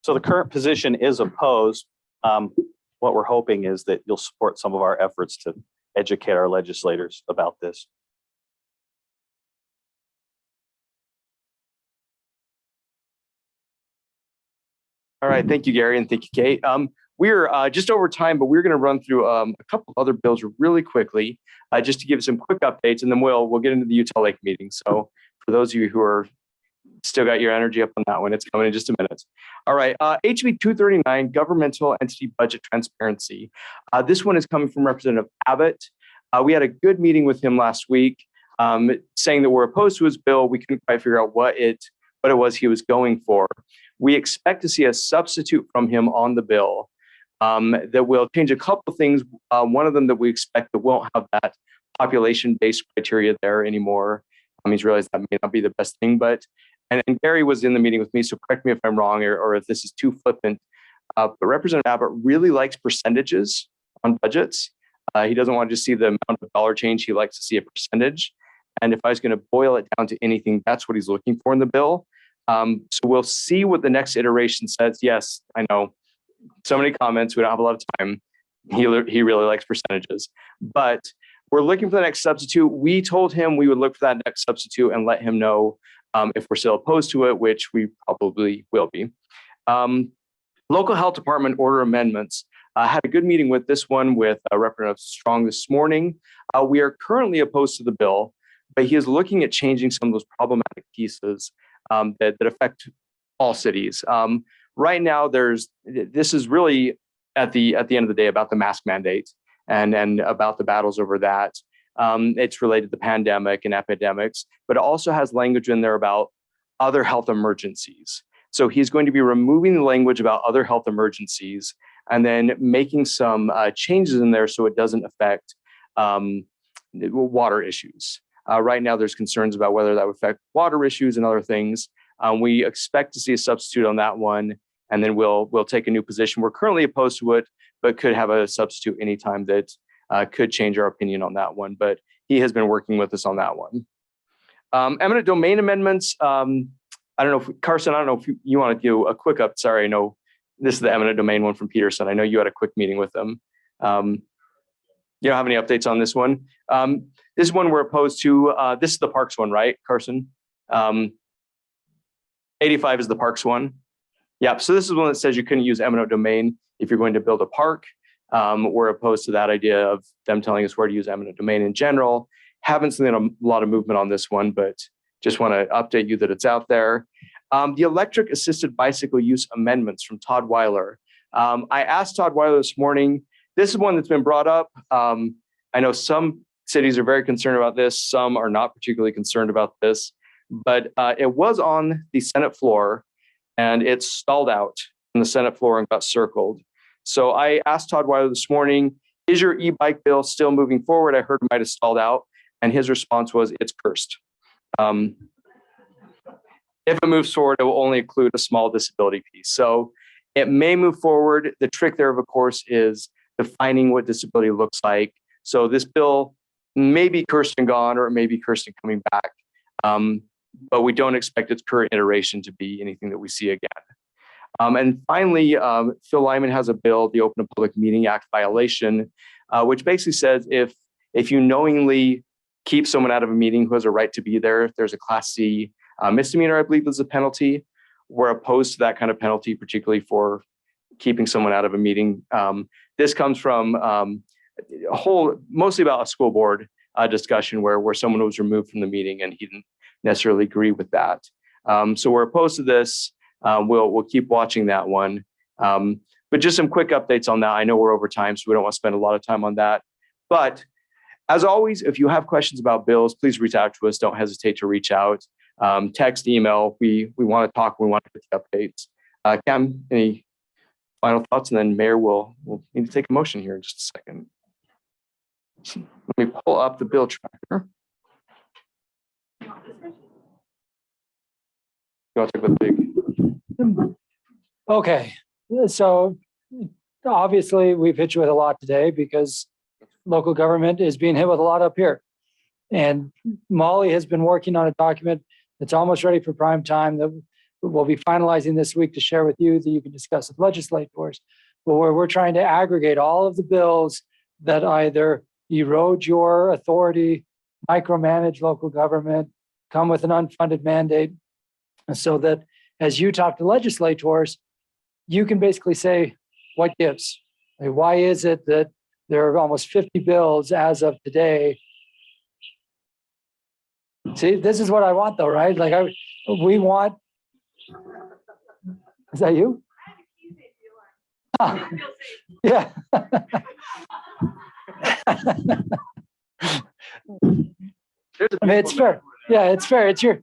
So the current position is opposed. What we're hoping is that you'll support some of our efforts to educate our legislators about this. All right, thank you, Gary, and thank you, Kate. We're just over time, but we're going to run through a couple of other bills really quickly, just to give some quick updates, and then we'll get into the Utah Lake meeting. So for those of you who are still got your energy up on that one, it's coming in just a minute. All right, HB 239, governmental entity budget transparency. This one is coming from Representative Abbott. We had a good meeting with him last week, saying that we're opposed to his bill. We couldn't quite figure out what it was he was going for. We expect to see a substitute from him on the bill that will change a couple of things. One of them that we expect that won't have that population-based criteria there anymore. He's realized that may not be the best thing, but and Gary was in the meeting with me, so correct me if I'm wrong or if this is too flippant. But Representative Abbott really likes percentages on budgets. He doesn't want to just see the amount of dollar change. He likes to see a percentage. And if I was going to boil it down to anything, that's what he's looking for in the bill. So we'll see what the next iteration says. Yes, I know so many comments. We don't have a lot of time. He really likes percentages, but we're looking for the next substitute. We told him we would look for that next substitute and let him know if we're still opposed to it, which we probably will be. Local health department order amendments. I had a good meeting with this one with Representative Strong this morning. We are currently opposed to the bill, but he is looking at changing some of those problematic pieces that affect all cities. Right now, this is really at the end of the day about the mask mandate and about the battles over that. It's related to the pandemic and epidemics, but it also has language in there about other health emergencies. So he's going to be removing the language about other health emergencies and then making some changes in there so it doesn't affect water issues. Right now, there's concerns about whether that would affect water issues and other things. We expect to see a substitute on that one, and then we'll take a new position. We're currently opposed to it, but could have a substitute anytime that could change our opinion on that one. But he has been working with us on that one. Eminent domain amendments. I don't know if Carson, I don't know if you want to do a quick up. Sorry, I know this is the eminent domain one from Peterson. I know you had a quick meeting with them. You don't have any updates on this one? This one we're opposed to. This is the parks one, right, Carson? 85 is the parks one. Yeah, so this is one that says you couldn't use eminent domain if you're going to build a park. We're opposed to that idea of them telling us where to use eminent domain in general. Haven't seen a lot of movement on this one, but just want to update you that it's out there. The electric assisted bicycle use amendments from Todd Weiler. I asked Todd Weiler this morning. This is one that's been brought up. I know some cities are very concerned about this. Some are not particularly concerned about this, but it was on the Senate floor and it stalled out on the Senate floor and got circled. So I asked Todd Weiler this morning, is your e-bike bill still moving forward? I heard it might have stalled out. And his response was, it's cursed. If it moves forward, it will only include a small disability piece. So it may move forward. The trick there, of course, is defining what disability looks like. So this bill may be cursed and gone, or it may be cursed and coming back. But we don't expect its current iteration to be anything that we see again. And finally, Phil Lyman has a bill, the Open Public Meeting Act violation, which basically says if you knowingly keep someone out of a meeting who has a right to be there, if there's a Class C misdemeanor, I believe is a penalty. We're opposed to that kind of penalty, particularly for keeping someone out of a meeting. This comes from mostly about a school board discussion where someone was removed from the meeting and he didn't necessarily agree with that. So we're opposed to this. We'll keep watching that one. But just some quick updates on that. I know we're over time, so we don't want to spend a lot of time on that. But as always, if you have questions about bills, please reach out to us. Don't hesitate to reach out. text, email. We want to talk. We want to get the updates. Cam, any final thoughts? And then Mayor will need to take a motion here in just a second. Let me pull up the bill tracker. You want to talk about the big? Okay, so obviously we've hit you with a lot today because local government is being hit with a lot up here. And Molly has been working on a document that's almost ready for prime time that we'll be finalizing this week to share with you that you can discuss with legislators, but where we're trying to aggregate all of the bills that either erode your authority, micromanage local government, come with an unfunded mandate, so that as you talk to legislators, you can basically say, what gives? Like, why is it that there are almost 50 bills as of today? See, this is what I want though, right? Like we want, is that you? Ah, yeah. I mean, it's fair. Yeah, it's fair. It's your,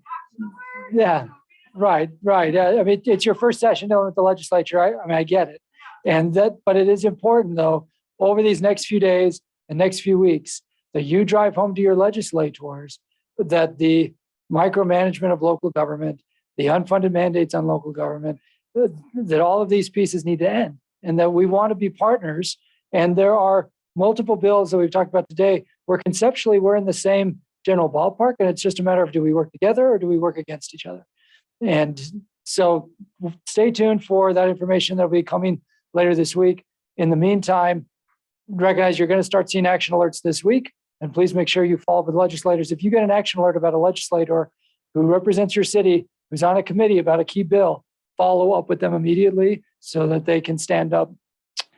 yeah, right. I mean, it's your first session dealing with the legislature. I mean, I get it. And that, but it is important though, over these next few days and next few weeks, that you drive home to your legislators that the micromanagement of local government, the unfunded mandates on local government, that all of these pieces need to end, and that we want to be partners. And there are multiple bills that we've talked about today where conceptually we're in the same general ballpark, and it's just a matter of, do we work together or do we work against each other? And so stay tuned for that information that'll be coming later this week. In the meantime, recognize you're going to start seeing action alerts this week, and please make sure you follow with legislators. If you get an action alert about a legislator who represents your city, who's on a committee about a key bill, follow up with them immediately so that they can stand up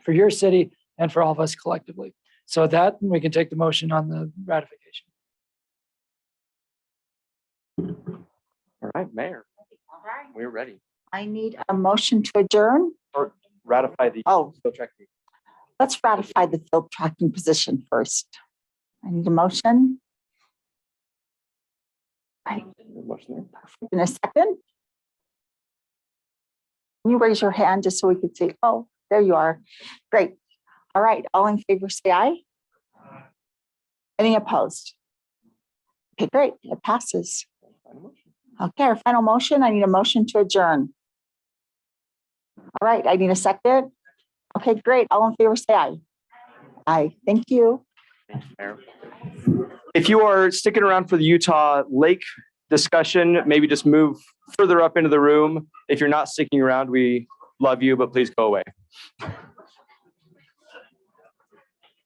for your city and for all of us collectively. So that we can take the motion on the ratification. All right, Mayor, we're ready. I need a motion to adjourn. Or ratify the bill tracking. Let's ratify the field tracking position first. I need a motion. Right. In a second. Can you raise your hand just so we can see? Oh, there you are. Great. All right. All in favor, say aye. Any opposed? Okay, great. It passes. Okay, our final motion. I need a motion to adjourn. All right. I need a second. Okay, great. All in favor, say aye. Aye. Thank you. Thanks, Mayor. If you are sticking around for the Utah Lake discussion, maybe just move further up into the room. If you're not sticking around, we love you, but please go away.